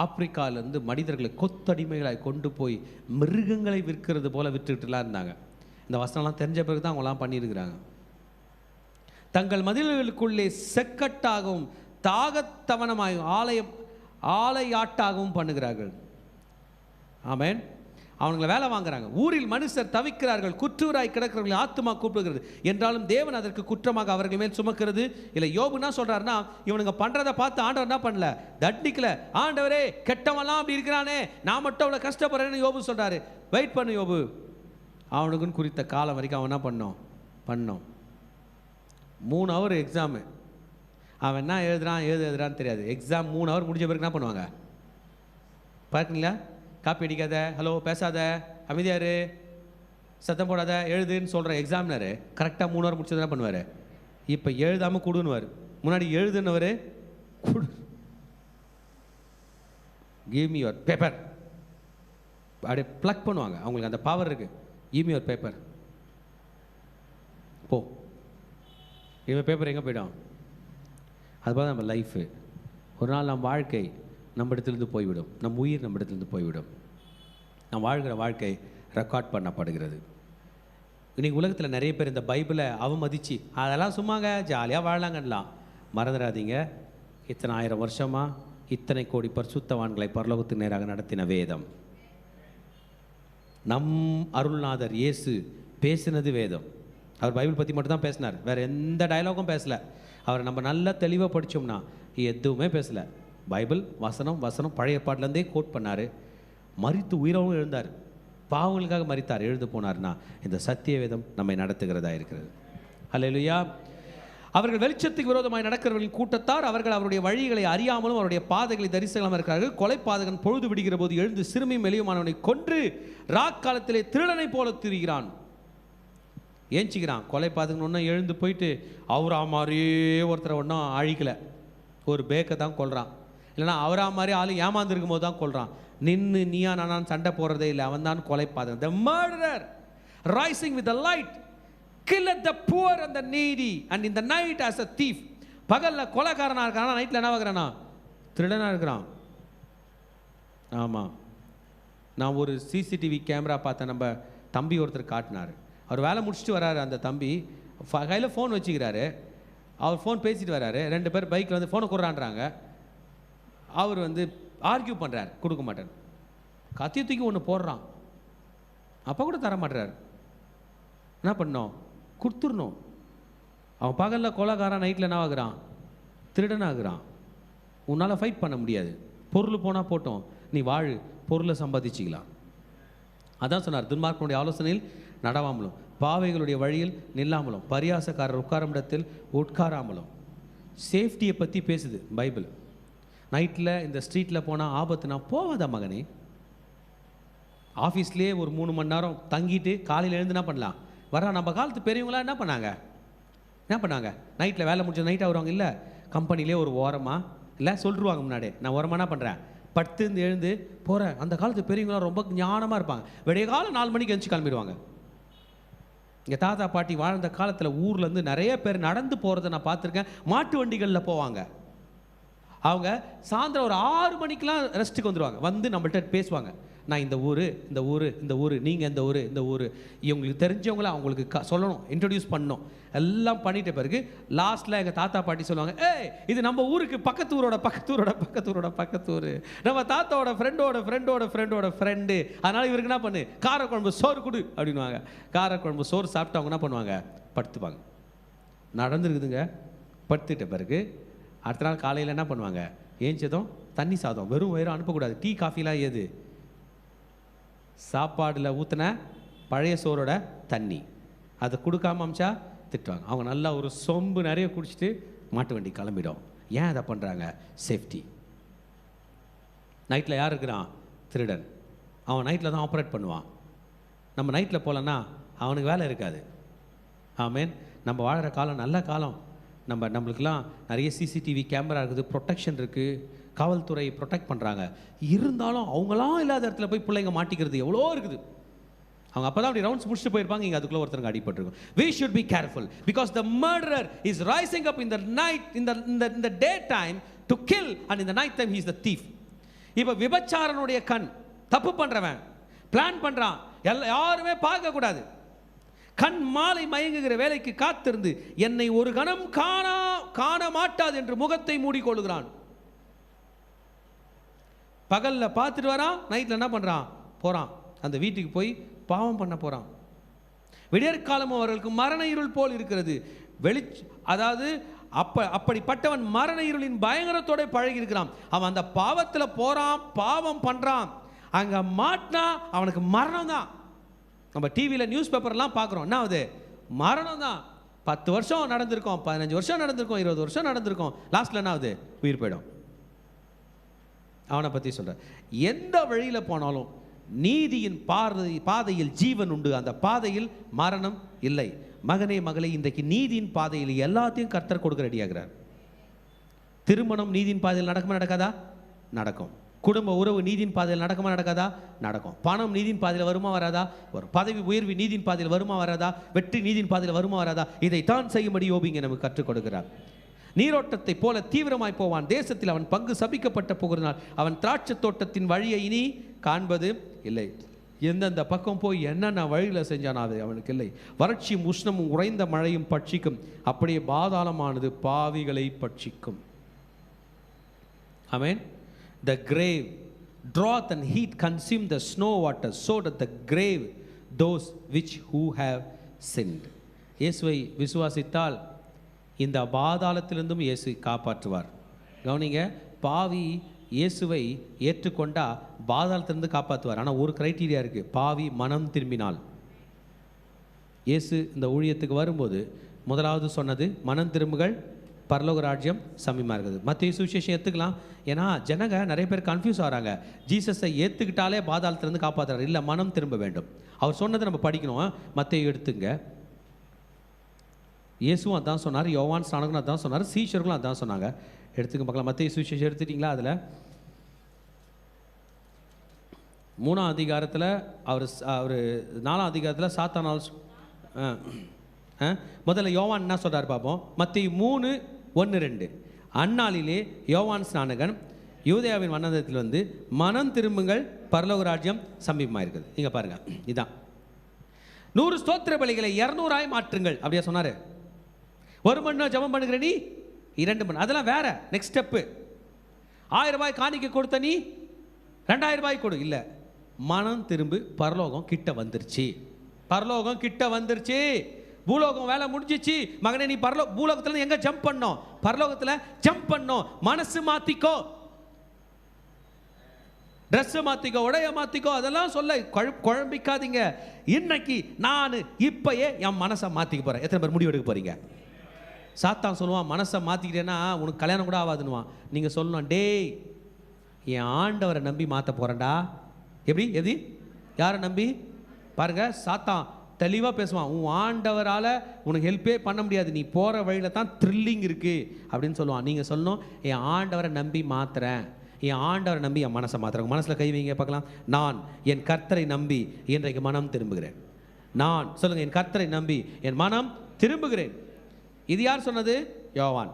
ஆப்பிரிக்காவிலேருந்து மனிதர்களை கொத்தடிமைகளாக கொண்டு போய் மிருகங்களை விற்கிறது போல் விற்றுக்கிட்டுலாம் இருந்தாங்க. இந்த வசனம்லாம் தெரிஞ்ச பிறகு தான் அவங்களாம் பண்ணியிருக்கிறாங்க. தங்கள் மதில்களுக்குள்ளே செக்கட்டாகவும் தாகத்தவனமாகவும் ஆலையாட்டாகவும் பண்ணுகிறார்கள். ஆமென். அவங்களை வேலை வாங்குறாங்க. ஊரில் மனுஷர் தவிக்கிறார்கள், குற்றூராய் கிடக்கிறவர்கள் ஆத்துமா கூப்பிடுகிறது, என்றாலும் தேவன் அதற்கு குற்றமாக அவர்கள் மேல் சுமக்கிறது இல்லை. யோபு என்ன சொல்றாருன்னா, இவனுங்க பண்றதை பார்த்து ஆண்டவர் என்ன பண்ணல, தண்டிக்கல. ஆண்டவரே கெட்டவெல்லாம் அப்படி இருக்கிறானே, நான் மட்டும் அவ்வளோ கஷ்டப்படுறேன்னு யோபு சொல்றாரு. வெயிட் பண்ணு யோபு, அவனுக்குன்னு குறித்த காலம் வரைக்கும் அவன் என்ன பண்ணோம் 3 ஹவர் எக்ஸாமு. அவன் என்ன எழுதுறான்னு தெரியாது. எக்ஸாம் 3 ஹவர் முடிஞ்ச பிறகு என்ன பண்ணுவாங்க பார்க்குறீங்களா, காப்பி அடிக்காத, ஹலோ பேசாத, அமைதியாரு, சத்தம் போடாத, எழுதுன்னு சொல்கிற எக்ஸாமினரு கரெக்டாக 3 ஹவர் முடிச்சது என்ன பண்ணுவார், இப்போ எழுதாமல் கொடுன்னுவார். முன்னாடி எழுதுன்னவர் கொடு, கிவ் மீ யுவர் பேப்பர், அப்படியே ப்ளக் பண்ணுவாங்க. அவங்களுக்கு அந்த பவர் இருக்குது. கிவ் மீ யுவர் பேப்பர், போ. இவன் பேப்பர் எங்கே போய்டும். அதுபோல் நம்ம லைஃபு, ஒரு நாள் நம் வாழ்க்கை நம்ம இடத்துலேருந்து போய்விடும், நம் உயிர் நம்ம இடத்துலேருந்து போய்விடும். நம் வாழ்கிற வாழ்க்கை ரெக்கார்ட் பண்ணப்படுகிறது. இன்றைக்கி உலகத்தில் நிறைய பேர் இந்த பைபிளை அவமதித்து அதெல்லாம் சும்மாங்க ஜாலியாக வாழலாங்கலாம். மறந்துடாதீங்க, இத்தனை 1000 வருஷமாக இத்தனை கோடி பரிசுத்தவான்களை பரலோகத்துக்கு நேராக நடத்தின வேதம். நம் அருள்நாதர் இயேசு பேசினது வேதம். அவர் பைபிள் பற்றி மட்டும் தான் பேசினார், வேறு எந்த டயலாகும் பேசலை. அவரை நம்ம நல்லா தெளிவாக படித்தோம்னா எதுவுமே பேசலை. பைபிள் வசனம் பழைய பாட்டிலேருந்தே கோட் பண்ணார். மரித்து உயிரவும் எழுந்தார், பாவங்களுக்காக மரித்தார், எழுந்து போனார்னா இந்த சத்திய வேதம் நம்மை நடத்துகிறதா இருக்கிறது. அல்லேலூயா. அவர்கள் வெளிச்சத்துக்கு விரோதமாய் நடக்கிறவர்களின் கூட்டத்தார், அவர்கள் அவருடைய வழிகளை அறியாமலும் அவருடைய பாதைகளை தரிசனமாக இருக்கிறார்கள். கொலைப்பாதகன் பொழுது விடுகிற போது எழுந்து சிறுமியும் மெலியுமானவனை கொன்று ராக்காலத்திலே திருடனை போல திரிகிறான். ஏஞ்சிக்கிறான். கொலைப்பாதகன் ஒன்றும் எழுந்து போயிட்டு அவரா மாதிரியே ஒருத்தரை ஒன்றும் அழிக்கலை, ஒரு பேக்கை தான் கொள்கிறான். இல்லைனா அவரா மாதிரி ஆளு ஏமாந்துருக்கும் போது தான் கொள்கிறான். நின்று நீயா நானான்னு சண்டை போடுறதே இல்லை, அவன் தான் கொலைப்பாதகன். The murderer rising with the light killeth the poor and the needy and in the night as a thief. பகலில் கொலைக்காரனாக இருக்கிறானா, நைட்டில் என்ன ஆகுறானா, திருடனாக இருக்கிறான். ஆமாம். நான் ஒரு சிசிடிவி கேமரா பார்த்தேன், நம்ம தம்பி ஒருத்தர் காட்டினார். அவர் வேலை முடிச்சுட்டு வராரு, அந்த தம்பி கையில் ஃபோன் வச்சுக்கிறாரு. அவர் ஃபோன் பேசிட்டு வராரு, 2 பேர் பைக்கில் வந்து ஃபோனை கொடுறான்றாங்க. அவர் வந்து ஆர்கியூ பண்ணுறார், கொடுக்க மாட்டார். கத்திய தூக்கி ஒன்று போடுறான், அப்போ கூட தர மாட்டுறார். என்ன பண்ணோம், கொடுத்துடணும். அவன் பகலில் கொலைகாரன், நைட்டில் என்ன ஆகுறான், திருடனாகிறான். உன்னால் ஃபைட் பண்ண முடியாது. பொருள் போனால் போட்டோம், நீ வாழ், பொருளை சம்பாதிச்சிக்கலாம். அதான் சொன்னார், துன்மார்க்கனுடைய ஆலோசனையில் நடவாமலும் பாவைகளுடைய வழியில் நில்லாமலும் பரியாசக்காரர் உட்காரும் இடத்தில் உட்காராமலும். சேஃப்டியை பற்றி பேசுது பைபிள். நைட்டில் இந்த ஸ்ட்ரீட்டில் போனால் ஆபத்துனா போவாத மகனே. ஆஃபீஸ்லேயே ஒரு 3 மணி நேரம் தங்கிட்டு காலையில் எழுந்து என்ன பண்ணலாம், வர நம்ம காலத்து பெரியவங்களாம் என்ன பண்ணாங்க நைட்டில் வேலை முடிஞ்ச நைட்டாக வருவாங்க, இல்லை கம்பெனிலே ஒரு ஓரமாக இல்லை சொல்லிடுவாங்க முன்னாடி, நான் ஓரமாக என்ன பண்ணுறேன் படுத்து எழுந்து போகிறேன். அந்த காலத்து பெரியவங்களாம் ரொம்ப ஞானமாக இருப்பாங்க. விடிய காலம் 4 மணிக்கு எழுந்து கிளம்பிடுவாங்க. இங்கே தாத்தா பாட்டி வாழ்ந்த காலத்தில் ஊர்லேருந்து நிறைய பேர் நடந்து போகிறத நான் பார்த்துருக்கேன். மாட்டு வண்டிகளில் போவாங்க. அவங்க சாயந்தரம் ஒரு 6 மணிக்கெலாம் ரெஸ்ட்டுக்கு வந்துடுவாங்க. வந்து நம்மள்கிட்ட பேசுவாங்க, நான் இந்த ஊர் நீங்கள் இந்த ஊர் இவங்களுக்கு தெரிஞ்சவங்கள அவங்களுக்கு சொல்லணும், இன்ட்ரடியூஸ் பண்ணணும். எல்லாம் பண்ணிட்ட பிறகு லாஸ்ட்டில் எங்கள் தாத்தா பாட்டி சொல்லுவாங்க, இது நம்ம ஊருக்கு பக்கத்தூரோட பக்கத்தூர், நம்ம தாத்தாவோட ஃப்ரெண்டோட ஃப்ரெண்டு, அதனால் இவருக்கு என்ன பண்ணு காரக்குழம்பு சோறு கொடு அப்படின்வாங்க. காரக்குழம்பு சோறு சாப்பிட்டு அவங்க என்ன பண்ணுவாங்க படுத்துப்பாங்க. நடந்துருக்குதுங்க. படுத்துட்ட பிறகு அடுத்த நாள் காலையில் என்ன பண்ணுவாங்க, ஏஞ்சதும் தண்ணி சாதம், வெறும் வயிறும் அனுப்பக்கூடாது. டீ காஃபிலாம் ஏது, சாப்பாடில் ஊற்றின பழைய சோறோட தண்ணி, அதை கொடுக்காம அமிச்சா திட்டுவாங்க. அவங்க நல்லா ஒரு சொம்பு நிறைய குடிச்சிட்டு மாட்டு வண்டி கிளம்பிடும். ஏன் அதை பண்ணுறாங்க? சேஃப்டி. நைட்டில் யார் இருக்கிறான்? திருடன். அவன் நைட்டில் தான் ஆப்ரேட் பண்ணுவான். நம்ம நைட்டில் போகலன்னா அவனுக்கு வேலை இருக்காது. ஆமேன். நம்ம வாழ்கிற காலம் நல்ல காலம். நம்மளுக்கெல்லாம் நிறைய சிசிடிவி கேமரா இருக்குது, ப்ரொடெக்ஷன் இருக்குது, காவல்துறை ப்ரொடெக்ட் பண்ணுறாங்க. இருந்தாலும் அவங்களாம் இல்லாத இடத்துல போய் பிள்ளைங்க மாட்டிக்கிறது எவ்வளோ இருக்குது. அவங்க அப்போ தான் அப்படி ரவுண்ட்ஸ் முடிச்சுட்டு போயிருப்பாங்க, இங்கே அதுக்குள்ளே ஒருத்தருக்கு அடிபட்டிருக்கும். We should be careful because the murderer is rising up in the night, in the daytime to kill, and in the night time he is the thief. இப்போ விபச்சாரனுடைய கண், தப்பு பண்ணுறவன் பிளான் பண்ணுறான், யாருமே பார்க்கக்கூடாது. கண் மாலை மயங்குகிற வேலைக்கு காத்திருந்து என்னை ஒரு கணம் காண மாட்டாது என்று முகத்தை மூடிக்கொள்கிறான். பகலில் பார்த்துட்டு வரான், நைட்டில் என்ன பண்ணுறான் போகிறான், அந்த வீட்டுக்கு போய் பாவம் பண்ண போகிறான். விடியற்காலம் அவர்களுக்கு மரண இருள் போல் இருக்கிறது. அதாவது அப்படிப்பட்டவன் மரண இருளின் பயங்கரத்தோட பழகி இருக்கிறான். அவன் அந்த பாவத்தில் போகிறான், பாவம் பண்ணுறான், அங்கே மாட்டினா அவனுக்கு மரணம் தான். நம்ம டிவியில் நியூஸ் பேப்பர்லாம் பார்க்குறோம், என்ன ஆகுது? மரணம் தான். 10 வருஷம் நடந்திருக்கோம், 15 வருஷம் நடந்திருக்கோம், 20 வருஷம் நடந்திருக்கோம், லாஸ்ட்டில் என்ன ஆகுது? உயிர் போயிடும். அவனை பற்றி சொல்கிறேன். எந்த வழியில் போனாலும் நீதியின் பாதையில் ஜீவன் உண்டு, அந்த பாதையில் மரணம் இல்லை. மகனே மகளே, இன்றைக்கு நீதியின் பாதையில் எல்லாத்தையும் கர்த்தர் கொடுக்க ரெடியாகிறார். திருமணம் நீதியின் பாதையில் நடக்குமா நடக்காதா? நடக்கும். குடும்ப உறவு நீதியின் பாதையில் நடக்குமா நடக்காதா? நடக்கும். பணம் நீதியின் பாதையில் வருமா வராதா? வரும். பதவி உயர்வு நீதியின் பாதையில் வருமா வராதா? வெற்றி நீதியின் பாதையில் வருமா வராதா? இதைத்தான் செய்யும்படி யோபிங்க நமக்கு கற்றுக் கொடுக்கிறார். நீரோட்டத்தை போல தீவிரமாய் போவான், தேசத்தில் அவன் பங்கு சபிக்கப்பட்ட போகிறனால் அவன் திராட்சை தோட்டத்தின் வழியை இனி காண்பது இல்லை. எந்தெந்த பக்கம் போய் என்னென்ன வழியில் செஞ்சான் அது அவனுக்கு இல்லை. வறட்சியும் உஷ்ணமும் உறைந்த மழையும் பட்சிக்கும், அப்படியே பாதாளமானது பாவிகளை பட்சிக்கும். ஆமென். The grave drought and heat consume the snow water, so that the grave those who have sinned. இயேசுவை விசுவாசித்தால் இந்த பாதாளத்திலிருந்தும் இயேசு காப்பாற்றுவார். கவனிங்க, பாவி இயேசுவை ஏற்றுக்கொண்டா பாதாளத்திலிருந்து காப்பாற்றுவார். ஆனால் ஒரு கிரைட்டீரியா இருக்குது, பாவி மனம் திரும்பினால். இயேசு இந்த ஊழியத்துக்கு வரும்போது முதலாவது சொன்னது, மனம் திரும்புகள், பரலோக ராஜ்யம் சமீபமாக இருக்குது. மத்திய சுவிசேஷம் ஏற்றுக்கலாம். ஏன்னா ஜனங்க நிறைய பேர் கன்ஃபியூஸ் ஆகிறாங்க. ஜீசஸை ஏற்றுக்கிட்டாலே பாதாளத்திலிருந்து காப்பாற்றுறாரு, இல்லை மனம் திரும்ப வேண்டும். அவர் சொன்னதை நம்ம படிக்கணும். மத்திய எடுத்துங்க, இயேசுவும் அதான் சொன்னார், யோவான் ஸ்நானகனும் அதான் சொன்னார், சீஷர்களும் அதான் சொன்னாங்க. எடுத்துக்க பார்க்கலாம். மத்திய சுவிசேஷம் எடுத்துட்டிங்களா? அதில் 3ஆம் அதிகாரத்தில் அவர் 4ஆம் அதிகாரத்தில் சாத்தானால் முதல்ல யோவான் என்ன சொல்கிறார் பார்ப்போம். மத்திய 3:1-2 அந்நாளிலே யோவான் ஸ்நானகன் யூதேயாவின் வண்ணத்தில் வந்து மனம் திரும்புங்கள், பரலோக ராஜ்யம் சமீபமாக இருக்குது. இங்கே பாருங்கள், இதான் 100 ஸ்தோத்திர பலிகளை 200 மாற்றுங்கள் அப்படியா சொன்னார். 1 மணி நேரம் ஜெபம் பண்ணுகிற நீ 2 மணி, அதெல்லாம் வேற. நெக்ஸ்ட் ஸ்டெப்பு, 1000 ரூபாய் காணிக்க கொடுத்த நீ 2000 ரூபாய் கொடு. இல்லை, மனம் திரும்பு, பரலோகம் கிட்ட வந்துருச்சு, பரலோகம் கிட்ட வந்துருச்சு, பூலோகம் வேலை முடிஞ்சிச்சு. மகனே, நீ பூலோகத்தில் எங்க ஜம்ப் பண்ணோம்? பரலோகத்தில் ஜம்ப் பண்ணோம். மனசு மாத்திக்கோ, ட்ரெஸ் மாத்திக்கோ, உடைய மாத்திக்கோ, அதெல்லாம் சொல்ல குழம்பிக்காதீங்க. இன்னைக்கு நான் இப்பயே என் மனசை மாத்திக்க போறேன். எத்தனை பேர் முடிவு எடுக்க போறீங்க? சாத்தான் சொல்லுவான், மனசை மாத்திக்கிட்டேன்னா உனக்கு கல்யாணம் கூட ஆகாதுன்னுவான். நீங்க சொல்லணும், டேய் என் ஆண்டவரை நம்பி மாற்ற போறேன்டா. எப்படி? யாரை நம்பி? பாருங்க, சாத்தான் தெளிவாக பேசுவான். உன் ஆண்டவரால் உனக்கு ஹெல்ப்பே பண்ண முடியாது, நீ போகிற வழியில் தான் த்ரில்லிங் இருக்குது அப்படின்னு சொல்லுவான். நீங்கள் சொல்லணும், என் ஆண்டவரை நம்பி மாத்துறேன், என் ஆண்டவரை நம்பி என் மனசை மாத்துறேன். மனசில் கை வைங்க பார்க்கலாம். நான் என் கர்த்தரை நம்பி இன்றைக்கு மனம் திரும்புகிறேன். நான் சொல்லுங்கள், என் கர்த்தரை நம்பி என் மனம் திரும்புகிறேன். இது யார் சொன்னது? யோவான்.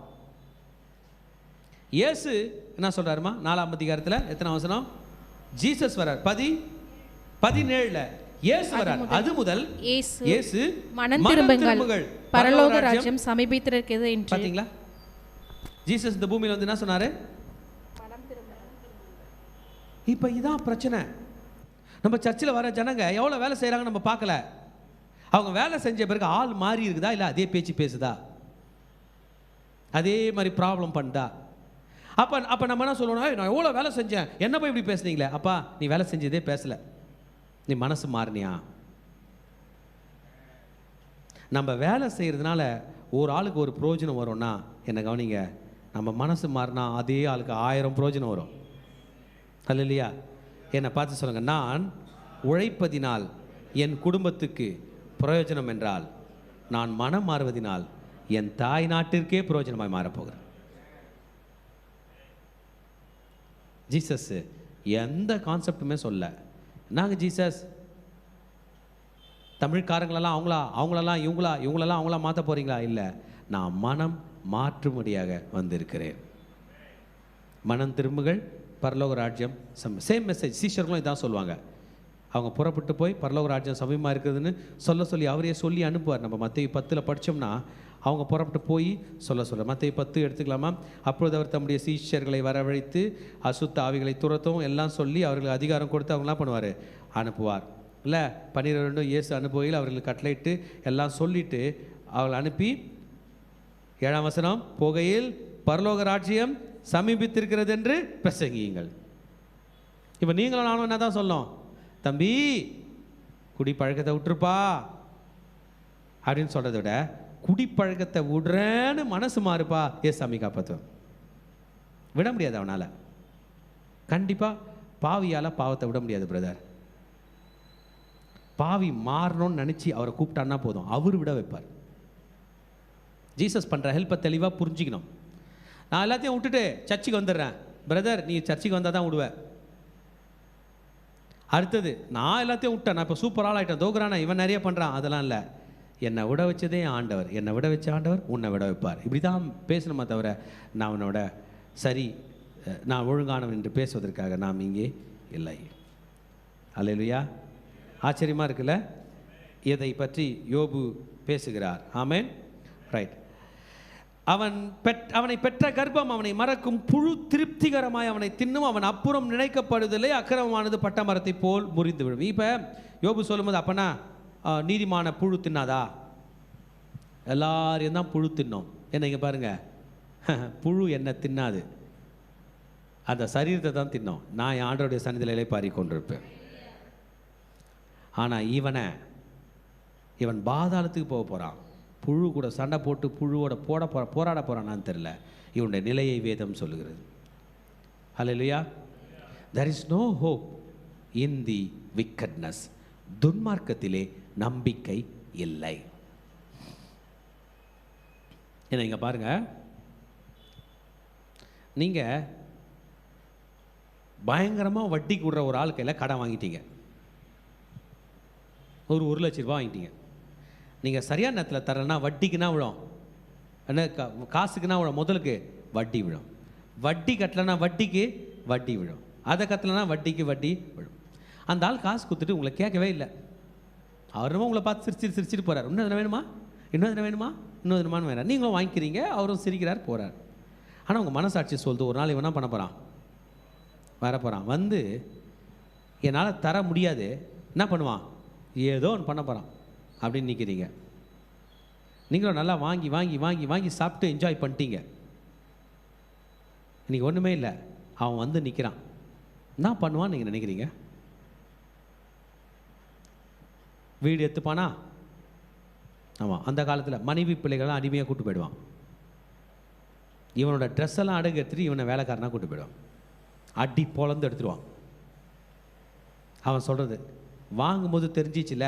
இயேசு என்ன சொல்கிறாருமா? 4ஆம் அதிகாரத்தில் எத்தனை வசனம்? ஜீசஸ் வரார் 17ல் இயேசு வரார். அது முதல் இயேசு மனம் திரும்புங்கள், பரலோக ராஜ்யம் சமீபித்திருக்கிறது என்று. பாத்தீங்களா? ஜீசஸ் இந்த பூமியில வந்து என்ன சொன்னாரு? இப்ப இதான் பிரச்சனை. நம்ம சர்ச்சில் வர ஜனங்க எவ்வளவு வேலை செய்யறாங்க நம்ம பார்க்கல. அவங்க வேலை செஞ்ச பிறகு ஆள் மாறி இருக்குதா, இல்ல அதே பேச்சு பேசுதா, அதே மாதிரி ப்ராப்ளம் பண்ணுதா? அப்ப நம்ம என்ன சொல்லணும்? நான் எவ்வளோ வேலை செஞ்சேன், என்ன போய் இப்படி பேசுனீங்களே? அப்பா, நீ வேலை செஞ்சதே பேசல, நீ மனசு மாறினியா? நம்ம வேலை செய்கிறதுனால ஒரு ஆளுக்கு ஒரு பிரயோஜனம் வரும்னா என்ன கவனிங்க, நம்ம மனசு மாறினா அதே ஆளுக்கு 1000 பிரயோஜனம் வரும். அல்லையா? என்னை பார்த்து சொல்லுங்கள், நான் உழைப்பதினால் என் குடும்பத்துக்கு பிரயோஜனம் என்றால், நான் மனம் மாறுவதினால் என் தாய் நாட்டிற்கே பிரயோஜனமாய் மாறப்போகிறேன். ஜீசஸ் எந்த கான்செப்டுமே சொல்ல. நாங்கள் ஜீசஸ் தமிழ்காரங்களெல்லாம் அவங்களெல்லாம் இவங்களெல்லாம் அவங்களா மாற்ற போகிறீங்களா? இல்லை, நான் மனம் மாற்றும்படியாக வந்திருக்கிறேன். மனம் திரும்புகள், பரலோக ராஜ்யம் சேம் மெசேஜ். சீஷர்களும் இதான் சொல்லுவாங்க. அவங்க புறப்பட்டு போய் பரலோக ராஜ்யம் சமயமாக இருக்குதுன்னு சொல்லி அவரே சொல்லி அனுப்புவார். நம்ம மத்தேயு 10 படித்தோம்னா அவங்க புறப்பட்டு போய் சொல்ல மத்தேயு 10 எடுத்துக்கலாமா? அப்பொழுது அவர் தம்முடைய சீஷர்களை வரவழைத்து அசுத்த ஆவிகளை துரத்தும் எல்லாம் சொல்லி அவர்களுக்கு அதிகாரம் கொடுத்து அவங்களாம் பண்ணுவார், அனுப்புவார். இல்லை 12 இயேசு அனுப்புகையில் அவர்களுக்கு கட்டளையிட்டு எல்லாம் சொல்லிவிட்டு அவர்கள் அனுப்பி 7ஆம் வசனம், போகையில் பரலோக ராஜ்யம் சமீபித்திருக்கிறது என்று பிரசங்கியுங்கள். இப்போ நீங்களும் நானும் என்ன தான் சொல்லணும்? தம்பி, குடிப்பழக்கத்தை விட்டுருப்பா அப்படின்னு சொல்கிறத விட, குடிப்பழக்கத்தை விடுறேன்னு மனசு மாறுப்பா, சாமி காப்பாற்றுவேன். விட முடியாது அவனால். கண்டிப்பாக பாவியால் பாவத்தை விட முடியாது பிரதர். பாவி மாறணும்னு நினச்சி அவரை கூப்பிட்டான்னா போதும், அவர் விட வைப்பார். ஜீசஸ் பண்ணுற ஹெல்ப்பை தெளிவாக புரிஞ்சிக்கணும். நான் எல்லாத்தையும் விட்டுட்டு சர்ச்சுக்கு வந்துடுறேன் பிரதர், நீ சர்ச்சுக்கு வந்தால் தான் விடுவேன். அடுத்தது, நான் எல்லாத்தையும் விட்டேன், நான் இப்போ சூப்பர் ஆள் ஆகிட்டேன், தோக்குறானே, இவன் நிறைய பண்ணுறான், அதெல்லாம் இல்லை. என்னை விட வச்சதே ஆண்டவர், என்னை விட வச்ச ஆண்டவர் உன்னை விட வைப்பார். இப்படி தான் பேசணுமா தவிர, நான் உன்னோட சரி, நான் ஒழுங்கானவன் என்று பேசுவதற்காக நாம் இங்கே இல்லை. அல்லேலூயா. ஆச்சரியமாக இருக்குல்ல? இதை பற்றி யோபு பேசுகிறார். ஆமென். ரைட். அவனை பெற்ற கர்ப்பம் அவனை மறக்கும், புழு திருப்திகரமாய் அவனை தின்னும், அவன் அப்புறம் நினைக்கப்படுதலை அக்கிரமமானது பட்ட மரத்தை போல் முறிந்து விடும். இப்போ யோபு சொல்லும்போது, அப்பனா நீதிமான புழு தின்னாதா? எல்லாரையும் தான் புழு தின்னோம். என்ன இங்கே பாருங்க, புழு என்ன தின்னாது, அந்த சரீரத்தை தான் தின்னோம். நான் என் ஆண்டவருடைய சன்னிதியில் இளைப்பாறி கொண்டிருப்பேன். ஆனால் இவன் பாதாளத்துக்கு போக போகிறான். புழு கூட சண்டை போட்டு புழுவோட போராட போகிறானான்னு தெரியல. இவனுடைய நிலையை வேதம் சொல்லுகிறது. ஹல்லேலூயா. there is no hope in the wickedness. துன்மார்க்கத்திலே நம்பிக்கை இல்லை. என்ன இங்கே பாருங்க, நீங்கள் பயங்கரமாக வட்டிக்கு விடுற ஒரு ஆள் கையில் கடன் வாங்கிட்டீங்க, ஒரு 1 லட்ச ரூபா வாங்கிட்டீங்க. நீங்கள் சரியான நேரத்தில் தரேன்னா வட்டிக்குன்னா விழும், என்ன காசுக்குன்னா விழும், முதலுக்கு வட்டி விழும். வட்டி கட்டலைன்னா வட்டிக்கு வட்டி விழும், அதை கட்டலைன்னா வட்டிக்கு வட்டி விழும். அந்த ஆள் காசு கொடுத்துட்டு உங்களை கேட்கவே இல்லை. அவரும் உங்களை பார்த்து சிரிச்சிட்டு போகிறார். இன்னும் எதனா வேணுமா, இன்னும் எதனா வேணுமா, இன்னும் எதுமானு வேணாம். நீங்களும் வாங்கிக்கிறீங்க, அவரும் சிரிக்கிறார், போகிறார். ஆனால் உங்கள் மனசாட்சி சொல்லுது, ஒரு நாள் இவன் என்ன பண்ண போகிறான், வரப்போகிறான். வந்து என்னால் தர முடியாது, என்ன பண்ணுவான், ஏதோ ஒன்று பண்ண போகிறான் அப்படின்னு நிற்கிறீங்க. நீங்களும் நல்லா வாங்கி வாங்கி வாங்கி வாங்கி சாப்பிட்டு என்ஜாய் பண்ணிட்டீங்க. இன்றைக்கி ஒன்றுமே இல்லை, அவன் வந்து நிற்கிறான். என்ன பண்ணுவான்னு நீங்கள் நினைக்கிறீங்க? வீடு எடுத்துப்பானா? ஆமாம், அந்த காலத்தில் மனைவி பிள்ளைகள்லாம் அடிமையாக கூட்டு போயிடுவான். இவனோட ட்ரெஸ் எல்லாம் அடகு எடுத்துட்டு இவனை வேலைக்காரனாக கூட்டு போயிடுவான். அடி பொழந்து எடுத்துருவான். அவன் சொல்கிறது, வாங்கும்போது தெரிஞ்சிச்சுல,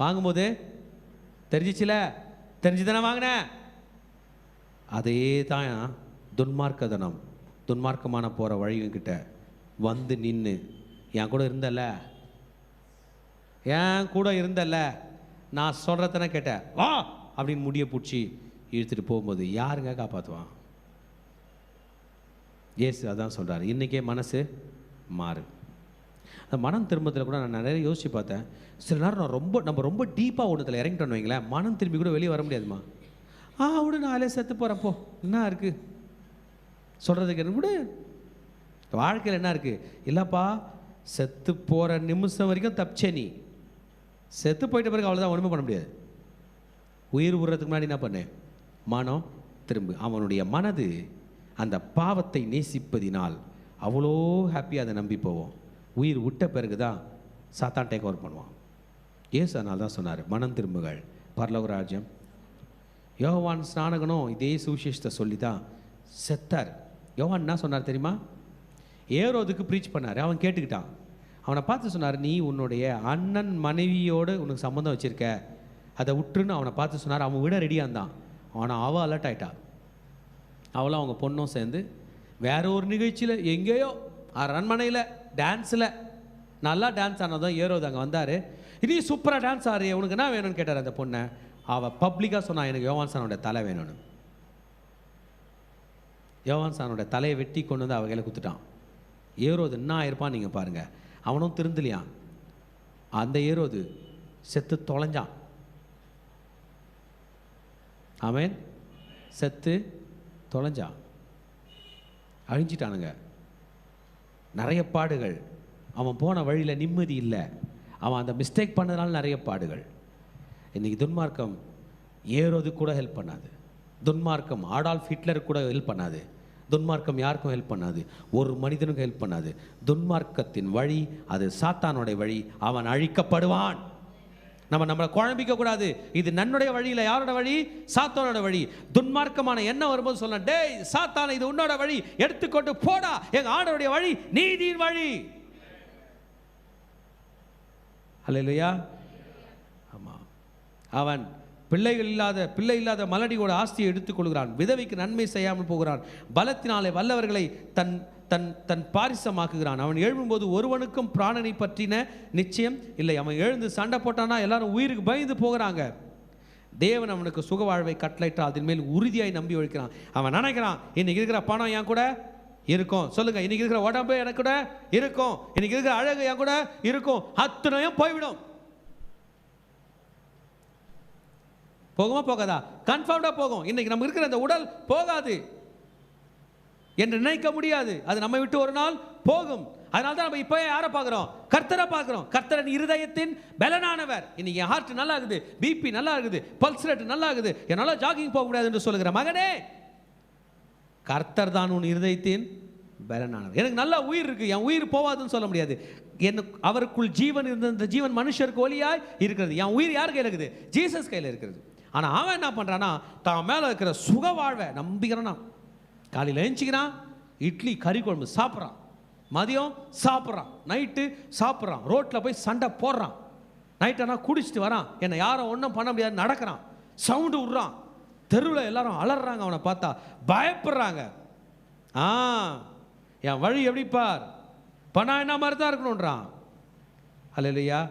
வாங்கும்போது தெரிஞ்சிச்சுல, தெரிஞ்சுதானே வாங்கினேன். அதே தான் துன்மார்க்கதனம், துன்மார்க்கமான போகிற வழிகிட்ட வந்து நின்று என் கூட இருந்தல்ல, என் கூட இருந்தல்ல, நான் சொல்கிறதானே கேட்டேன், வா அப்படின்னு முடிய பிடிச்சி இழுத்துட்டு போகும்போது யாருங்க காப்பாற்றுவான்? ஏசு அதான் சொல்கிறாரு, இன்றைக்கே மனசு மாறு. அந்த மனம் திரும்பத்தில் கூட நான் நிறைய யோசித்து பார்த்தேன். சில நேரம் நம்ம ரொம்ப டீப்பாக ஒன்றுத்தில் இறங்கிட்டோன்னு வைங்களேன், மனம் திரும்பி கூட வெளியே வர முடியாதுமா. விடு, நாளே செத்து போகிறேன், போ, என்ன இருக்குது சொல்கிறதுக்கு, என்ன விடு, வாழ்க்கையில் என்ன இருக்குது? இல்லைப்பா, செத்து போகிற நிமிஷம் வரைக்கும் தப்பிச்சே, நீ செத்து போயிட்ட பிறகு அவ்வளோதான், ஒன்றுமே பண்ண முடியாது. உயிர் விடுறதுக்கு முன்னாடி என்ன பண்ணு? மனம் திரும்பு. அவனுடைய மனது அந்த பாவத்தை நேசிப்பதினால் அவ்வளோ ஹாப்பியாக அதை நம்பி போவோம். உயிர் விட்ட பிறகு தான் சாத்தான் டேக் ஓவர் பண்ணுவான். ஏசு அதனால தான் சொன்னார், மனம் திரும்புகள், பரலோக ராஜ்யம். யோவான் ஸ்நானகனும் இதே சுவிசேஷத்தை சொல்லி தான் செத்தார். யோவான் என்ன சொன்னார் தெரியுமா? ஏரோதுக்கு ப்ரீச் பண்ணார். அவன் கேட்டுக்கிட்டான். அவனை பார்த்து சொன்னார், நீ உன்னுடைய அண்ணன் மனைவியோடு உனக்கு சம்மந்தம் வச்சுருக்க, அதை விட்டுருன்னு அவனை பார்த்து சொன்னார். அவன் விட ரெடியாக இருந்தான். ஆனால் அவள் அலர்ட் ஆகிட்டா. அவளும் அவங்க பொண்ணும் சேர்ந்து வேற ஒரு நிகழ்ச்சியில் எங்கேயோ அரண்மனையில் டான்ஸில் நல்லா டான்ஸ் ஆனதும் ஏரோது அங்கே வந்தார். இனி சூப்பராக டான்ஸ் ஆடுறிய, உனக்கு என்ன வேணும்னு கேட்டார் அந்த பொண்ணை. அவள் பப்ளிக்காக சொன்னான், எனக்கு யோவான் சானோட தலை வேணும்னு. யோவான் சானோட தலையை வெட்டி கொண்டு வந்து அவ கையில் குத்துட்டான். ஏரோது என்ன ஆயிருப்பான் நீங்கள் பாருங்கள். அவனும் திருந்தலையான். அந்த ஏரோது செத்து தொலைஞ்சான். ஆமென். செத்து தொலைஞ்சான், அழிஞ்சிட்டானுங்க. நிறைய பாடுகள். அவன் போன வழியில் நிம்மதி இல்லை. அவன் அந்த மிஸ்டேக் பண்ணதுனால நிறைய பாடுகள். இன்றைக்கி துன்மார்க்கம் ஏரோது கூட ஹெல்ப் பண்ணாது. துன்மார்க்கம் ஆடால்ஃப் ஹிட்லர் கூட ஹெல்ப் பண்ணாது. துன்மார்க்கம் யாருக்கும் ஹெல்ப் பண்ணாது. ஒரு மனிதனுக்கும் ஹெல்ப் பண்ணாது. துன்மார்க்கத்தின் வழி அது சாத்தானுடைய வழி. அவன் அழிக்கப்படுவான். நம்மளை குழம்பிக்க கூடாது. இது நன்னுடைய வழி இல்லை. யாரோட வழி? சாத்தானோட வழி. துன்மார்க்கமான எண்ணம் வரும்போது சொல்ல, டேய் சாத்தான, இது உன்னோட வழி, எடுத்துக்கொண்டு போடா. எங்க ஆண்டவருடைய வழி நீதியின் வழி. அல்லேலூயா. ஆமா. அவன் பிள்ளை இல்லாத மலடியோட ஆஸ்தியை எடுத்துக்கொள்கிறான். விதவைக்கு நன்மை செய்யாமல் போகிறான். பலத்தினாலே வல்லவர்களை தன் தன் தன் பாரிசமாக்குகிறான். அவன் எழும்பும்போது ஒருவனுக்கும் பிராணனை பற்றின நிச்சயம் இல்லை. அவன் எழுந்து சண்டை போட்டானா எல்லாரும் உயிருக்கு பயந்து போகிறாங்க. தேவன் அவனுக்கு சுக வாழ்வை கட்டளையிட்டு அதன் மேல் உறுதியாய் நம்பி ஒழிக்கிறான். அவன் நினைக்கிறான், இன்னைக்கு இருக்கிற பணம் என் கூட இருக்கும். சொல்லுங்க, இன்னைக்கு இருக்கிற உடம்பு எனக்கு கூட இருக்கும், இன்னைக்கு இருக்கிற அழகு என் கூட இருக்கும், அத்தனையும் போய்விடும். போகுமா போகாதா? கன்ஃபார்ம்டா போகும். இன்னைக்கு நம்ம இருக்கிற அந்த உடல் போகாது என்று நினைக்க முடியாது. அது நம்மை விட்டு ஒரு நாள் போகும். அதனால தான் நம்ம இப்போ யாரை பார்க்குறோம்? கர்த்தரை பார்க்குறோம். கர்த்தரின் இருதயத்தின் பலனானவர். இன்னைக்கு என் ஹார்ட் நல்லா இருக்குது, பிபி நல்லா இருக்குது, பல்ஸ் ரேட் நல்லா இருக்குது, என்னால் ஜாகிங் போக முடியாது என்று சொல்லுகிற மகனே, கர்த்தர் தான் உன் இருதயத்தின் பலனானவர். எனக்கு நல்லா உயிர் இருக்குது, என் உயிர் போவாதுன்னு சொல்ல முடியாது. அவருக்குள் ஜீவன் இருந்த இந்த ஜீவன் மனுஷருக்கு ஒளியாய் இருக்கிறது. என் உயிர் யார் கையில் இருக்குது? ஜீசஸ் கையில் இருக்கிறது. ஆனால் அவன் என்ன பண்ணுறான்னா, தான் மேலே இருக்கிற சுக வாழ்வை நம்பிக்கிறானா. காலையில் எழுந்திக்கிறான், இட்லி கறி குழம்பு சாப்பிட்றான், மதியம் சாப்பிட்றான், நைட்டு சாப்பிட்றான், ரோட்டில் போய் சண்டை போடுறான், நைட்டானா குடிச்சிட்டு வரான், என்னை யாரும் ஒன்றும் பண்ண முடியாது நடக்கிறான், சவுண்டு விட்றான், தெருவில் எல்லாரும் அலறாங்க, அவனை பார்த்தா பயப்படுறாங்க. என் வழி எப்படி பார், பணம் என்ன மாதிரி தான் இருக்கணுன்றான். அல்லேலூயா.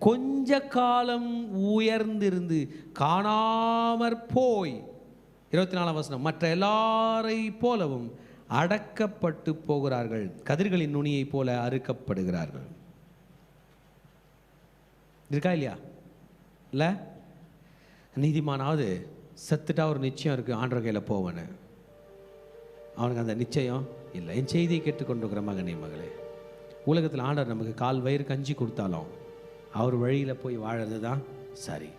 கொஞ்ச காலம் உயர்ந்திருந்து காணாமற் போய், 24ஆம் வசனம், மற்ற எல்லாரை போலவும் அடக்கப்பட்டு போகிறார்கள், கதிர்களின் நுனியை போல அறுக்கப்படுகிறார்கள். இருக்கா இல்லையா? இல்லை, நீதிமானாவது செத்துட்டா ஒரு நிச்சயம் இருக்குது, ஆண்டவர் கையில் போவனு. அவனுக்கு அந்த நிச்சயம் இல்லை. என் செய்தியை கேட்டுக்கொண்டிருக்கிற மகனே மகளே, உலகத்தில் ஆண்டவர் நமக்கு கால் வயிறு கஞ்சி கொடுத்தாலும் அவர் வழியில் போய் வாழறது தான் சரி.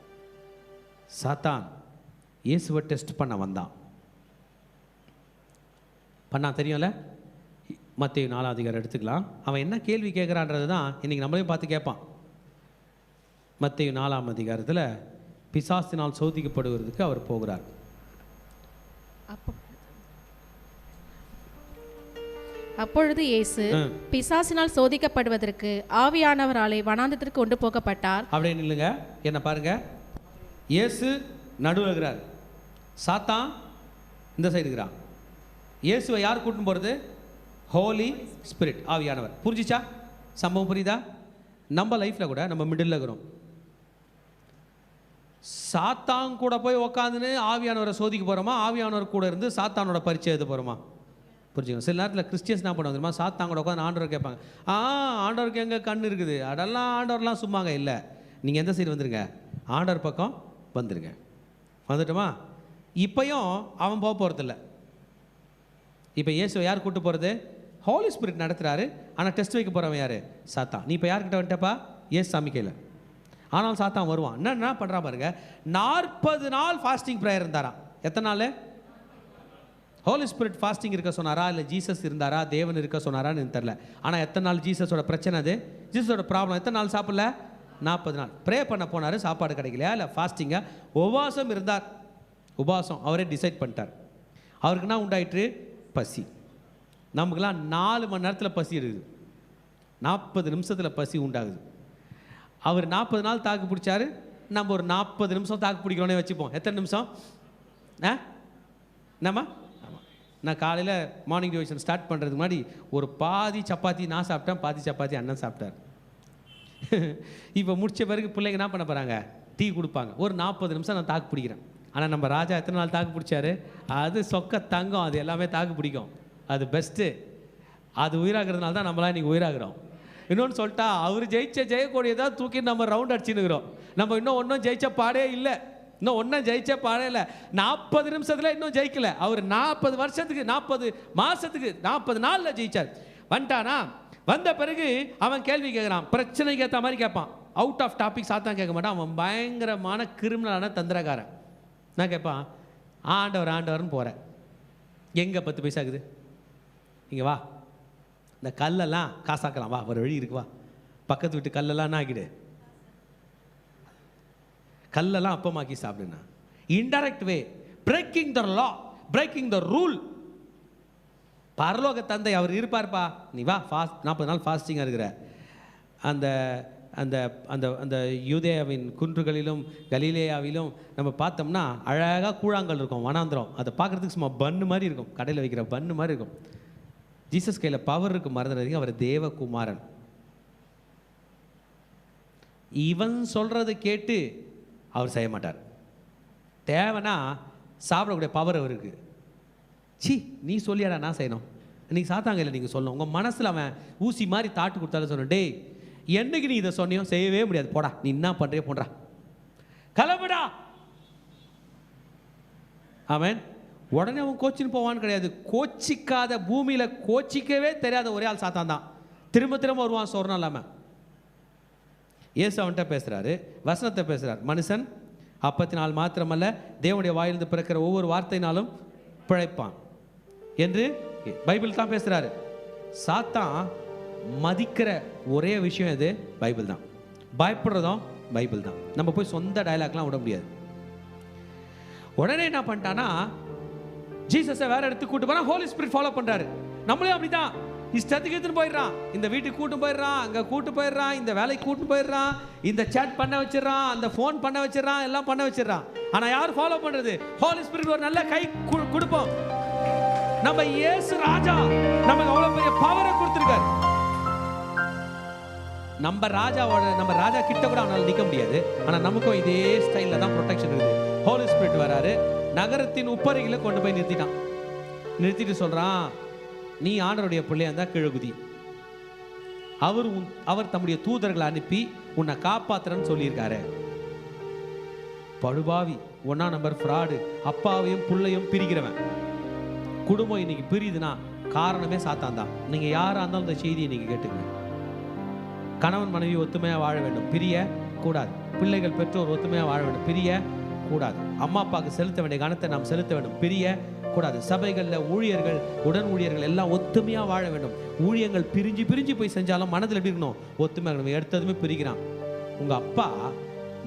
சாத்தான் இயேசுவை டெஸ்ட் பண்ண வந்தான். தெரியும்ல, மத்தேயு 4ஆம் அதிகாரம் எடுத்துக்கலாம். அவன் என்ன கேள்வி கேட்குறான்றது தான் இன்றைக்கி நம்மளையும் பார்த்து கேட்பான். மத்தேயு 4ஆம் அதிகாரத்தில் பிசாசினால் சோதிக்கப்படுவதற்கு அவர் போகிறார். அப்பொழுது இயேசு பிசாசினால் சோதிக்கப்படுவதற்கு ஆவியானவராலே வனாந்தரத்திற்கு கொண்டு போகப்பட்டார். அப்படின்னு இல்லைங்க, என்ன பாருங்க, இயேசு நடுவில் இருக்கிறார், சாத்தான் இந்த சைடு இருக்கிறான். இயேசுவை யார் கூட்டின்னு போகிறது? ஹோலி ஸ்பிரிட், ஆவியானவர். புரிஞ்சிச்சா சம்பவம்? புரியுதா? நம்ம லைஃப்பில் கூட நம்ம மிடில் இருக்கிறோம். சாத்தான் கூட போய் உக்காந்துன்னு ஆவியானவரை சோதிக்க போகிறோமா, ஆவியானவர் கூட இருந்து சாத்தானோட பரீட்சை எழுத போகிறோமா? புரிஞ்சுக்கணும். சில நேரத்தில் கிறிஸ்டியன்ஸ் என்ன பண்ணுவாங்க தெரியுமா? சாத்தான் கூட உட்காந்து ஆண்டவர் கேட்பாங்க. ஆண்டவருக்கு எங்கே கண் இருக்குது? அதெல்லாம் ஆண்டவர்லாம் சும்மாங்க. இல்லை, நீங்கள் எந்த சைடு வந்துருங்க? ஆண்டவர் பக்கம் வந்துருங்க. வந்துட்டோமா? இப்போயும் அவன் போக போகிறதில்ல. இப்போ இயேசுவை யார் கூப்பிட்டு போகிறது? ஹோலி ஸ்பிரிட் நடத்துகிறாரு. ஆனால் டெஸ்ட் வைக்க போகிறவன் யார்? சாத்தான். நீ இப்போ யார்கிட்ட வந்துட்டப்பா? ஏசு சாமி கையில். ஆனாலும் சாத்தான் வருவான். என்ன பண்ணுறா பாருங்க, 40 நாள் ஃபாஸ்டிங் ப்ரேயர் இருந்தாராம். எத்தனை நாள்? ஹோலி ஸ்பிரிட் ஃபாஸ்டிங் இருக்க சொன்னாரா, இல்லை ஜீசஸ் இருந்தாரா, தேவன் இருக்க சொன்னாரான்னு எனக்கு தெரில. ஆனால் எத்தனை நாள் ஜீசஸோட பிரச்சனை அது? ஜீசஸோட ப்ராப்ளம். எத்தனை நாள் சாப்பிடல? 40 நாள். ப்ரே பண்ண போனார், சாப்பாடு கிடைக்கலையா, இல்லை ஃபாஸ்டிங்காக உபவாசம் இருந்தார். உபவாசம் அவரே டிசைட் பண்ணிட்டார். அவருக்கு என்ன உண்டாயிற்று? பசி. நமக்குலாம் 4 மணி நேரத்தில் பசி இருக்குது, 40 நிமிஷத்தில் பசி உண்டாகுது. அவர் 40 நாள் தாக்கு பிடிச்சாரு, நம்ம ஒரு 40 நிமிஷம் தாக்கு பிடிக்கிறோன்னே வச்சுப்போம். எத்தனை நிமிஷம்? என்னம்மா? ஆமாம். நான் காலையில் மார்னிங் டிவோஷன் ஸ்டார்ட் பண்ணுறதுக்கு முன்னாடி ஒரு பாதி சப்பாத்தி நான் சாப்பிட்டேன், பாதி சப்பாத்தி அண்ணன் சாப்பிட்டார். இப்போ முடிச்ச பிறகு பிள்ளைங்க என்ன பண்ண போகிறாங்க? டீ கொடுப்பாங்க. ஒரு 40 நிமிஷம் நான் தாக்கு பிடிக்கிறேன். ஆனால் நம்ம ராஜா எத்தனை நாள் தாக்கு பிடிச்சாரு? அது சொக்க தங்கம், அது எல்லாமே தாக்கு பிடிக்கும், அது பெஸ்ட்டு. அது உயிராகிறதுனால தான் நம்மளாம் இன்றைக்கி உயிராகிறோம். இன்னொன்று சொல்லிட்டா, அவர் ஜெயக்கூடியதான் தூக்கி நம்ம ரவுண்ட் அடிச்சுன்னுக்கிறோம். நம்ம இன்னும் ஒன்றும் ஜெயிச்ச பாடே இல்லை, இன்னும் ஒன்றும் ஜெயிச்ச பாடே இல்லை. 40 நிமிஷத்தில் இன்னும் ஜெயிக்கல. அவர் 40 வருஷத்துக்கு, 40 மாதத்துக்கு, 40 நாளில் ஜெயிச்சார். வந்துட்டானா? வந்த பிறகு அவன் கேள்வி கேட்குறான், பிரச்சனைக்கு ஏற்ற மாதிரி கேட்பான். அவுட் ஆஃப் டாபிக் சாத்தான் கேட்க மாட்டான். அவன் பயங்கரமான கிரிமினலான தந்திரக்காரன். நான் கேட்பான், ஆண்டவர் ஆண்டவர்னு போகிறேன், எங்கே 10 பைசா இருக்குது? இங்கே வா, இந்த கல்லெல்லாம் காசாக்கலாம், வா, ஒரு வழி இருக்கு, வா, பக்கத்து வீட்டு கல்லெல்லாம் என்ன ஆகிடு, கல்லெல்லாம் அப்பமாக்கி சாப்பிடுனா. Indirect way, breaking the law, breaking the rule. பரலோக தந்தை அவர் இருப்பார்ப்பா, நீ வா, 40 நாள் ஃபாஸ்டிங்காக இருக்கிற. அந்த அந்த அந்த அந்த யூதேயாவின் குன்றுகளிலும் கலிலேயாவிலும் நம்ம பார்த்தோம்னா அழகாக கூழாங்கல் இருக்கும், வனாந்திரம். அதை பார்க்குறதுக்கு சும்மா பன்னு மாதிரி இருக்கும், கடையில் வைக்கிற பன்னு மாதிரி இருக்கும். ஜீசஸ் கையில் பவர் இருக்கு, மறந்துடாதீங்க, அவர் தேவகுமாரன். இவன் சொல்கிறத கேட்டு அவர் செய்ய மாட்டார். தேவைன்னா சாப்பிடக்கூடிய பவர் அவருக்கு. சி, நீ சொல்லியாடா நான் செய்யணும், இன்னைக்கு சாத்தாங்கையில் நீங்கள் சொல்லணும். உங்கள் மனசில் அவன் ஊசி மாதிரி தாட்டு கொடுத்தாலும் சொல்லணும், டேய் என்னைக்கு நீ இதை சொன்னியோ செய்யவே முடியாது, போடா, நீ என்ன பண்ணுறியோ போன்றா, கிளம்புடா. அவன் உடனே அவன் கோச்சின்னு போவான்னு கிடையாது. கோச்சிக்காத, பூமியில் கோச்சிக்கவே தெரியாத ஒரே ஆள் சாத்தான் தான். திரும்ப திரும்ப வருவான், சொர்ணம் இல்லாமல். இயேசு அவன்கிட்ட பேசுகிறாரு, வசனத்தை பேசுகிறார். மனுஷன் அப்பத்தினால் மாத்திரமல்ல, தேவனுடைய வாயிலிருந்து பிறக்கிற ஒவ்வொரு வார்த்தையினாலும் பிழைப்பான் என்று பைபிள் தான் பேசுகிறாரு. சாத்தான் மதிக்கிற ஒரே விஷயம் எது? பைபிள் தான். பயப்படுறதும் பைபிள் தான். நம்ம போய் சொந்த டயலாக்லாம் விட முடியாது. உடனே என்ன பண்ணிட்டானா, ஜீசஸை வேற இடத்துக்கு கூட்டு போறான், ஹோலி ஸ்பிரிட் ஃபாலோ பண்றாரு. நம்மளே அப்படிதான், இஷ்டத்துக்கு எடுத்துன்னு போயிடுறான். இந்த வீட்டுக்கு கூட்டு போயிடுறான், அங்கே கூட்டு போயிடுறான், இந்த வேலைக்கு கூட்டு போயிடுறான், இந்த சேட் பண்ண வச்சிடறான், அந்த ஃபோன் பண்ண வச்சிடறான், எல்லாம் பண்ண வச்சிடறான். ஆனால் யார் ஃபாலோ பண்றது? ஹோலி ஸ்பிரிட் ஒரு நல்ல கை கொடுப்போம். நம்ம இயேசு ராஜா நமக்கு அவ்வளோ பெரிய பவரை கொடுத்துருக்காரு. நம்ம ராஜா கிட்ட கூட அவனால் நிற்க முடியாது. ஆனால் நமக்கும் இதே ஸ்டைலில் தான் ப்ரொடெக்ஷன் இருக்குது. ஹோலி ஸ்பிரிட் வராரு, நகரத்தின் உப்பரிகளை கொண்டு போய் நிறுத்திட்டான். நிறுத்திட்டு சொல்றான், நீ ஆண்டவருடைய பிள்ளையா இருந்தா கீழே குதி. அவர் தம்முடைய தூதர்களை அனுப்பி உன்னை காப்பாத்துறன்னு சொல்லியிருக்காரு. படுபாவி, 1ஆம் நம்பர் ஃப்ராடு, அப்பாவையும் பிள்ளையும் பிரிக்கிறவன். குடும்பம் இன்னைக்கு பிரியுதுன்னா காரணமே சாத்தான் தான். நீங்க யாரா இருந்தாலும் இந்த செய்தியை நீங்க கேட்டுங்க. கணவன் மனைவி ஒத்துமையாக வாழ வேண்டும், பிரிய கூடாது. பிள்ளைகள் பெற்றோர் ஒத்துமையாக வாழ வேண்டும், பிரிய கூடாது. அம்மா அப்பாவுக்கு செலுத்த வேண்டிய கணத்தை நாம் செலுத்த வேண்டும், பிரிய கூடாது. சபைகளில் ஊழியர்கள், உடன் ஊழியர்கள் எல்லாம் ஒத்துமையாக வாழ வேண்டும். ஊழியங்கள் பிரிஞ்சு பிரிஞ்சு போய் செஞ்சாலும் மனதில் எப்படி இருக்கணும்? ஒத்துமையாக இருக்கணும். எடுத்ததுமே பிரிக்கிறான். உங்கள் அப்பா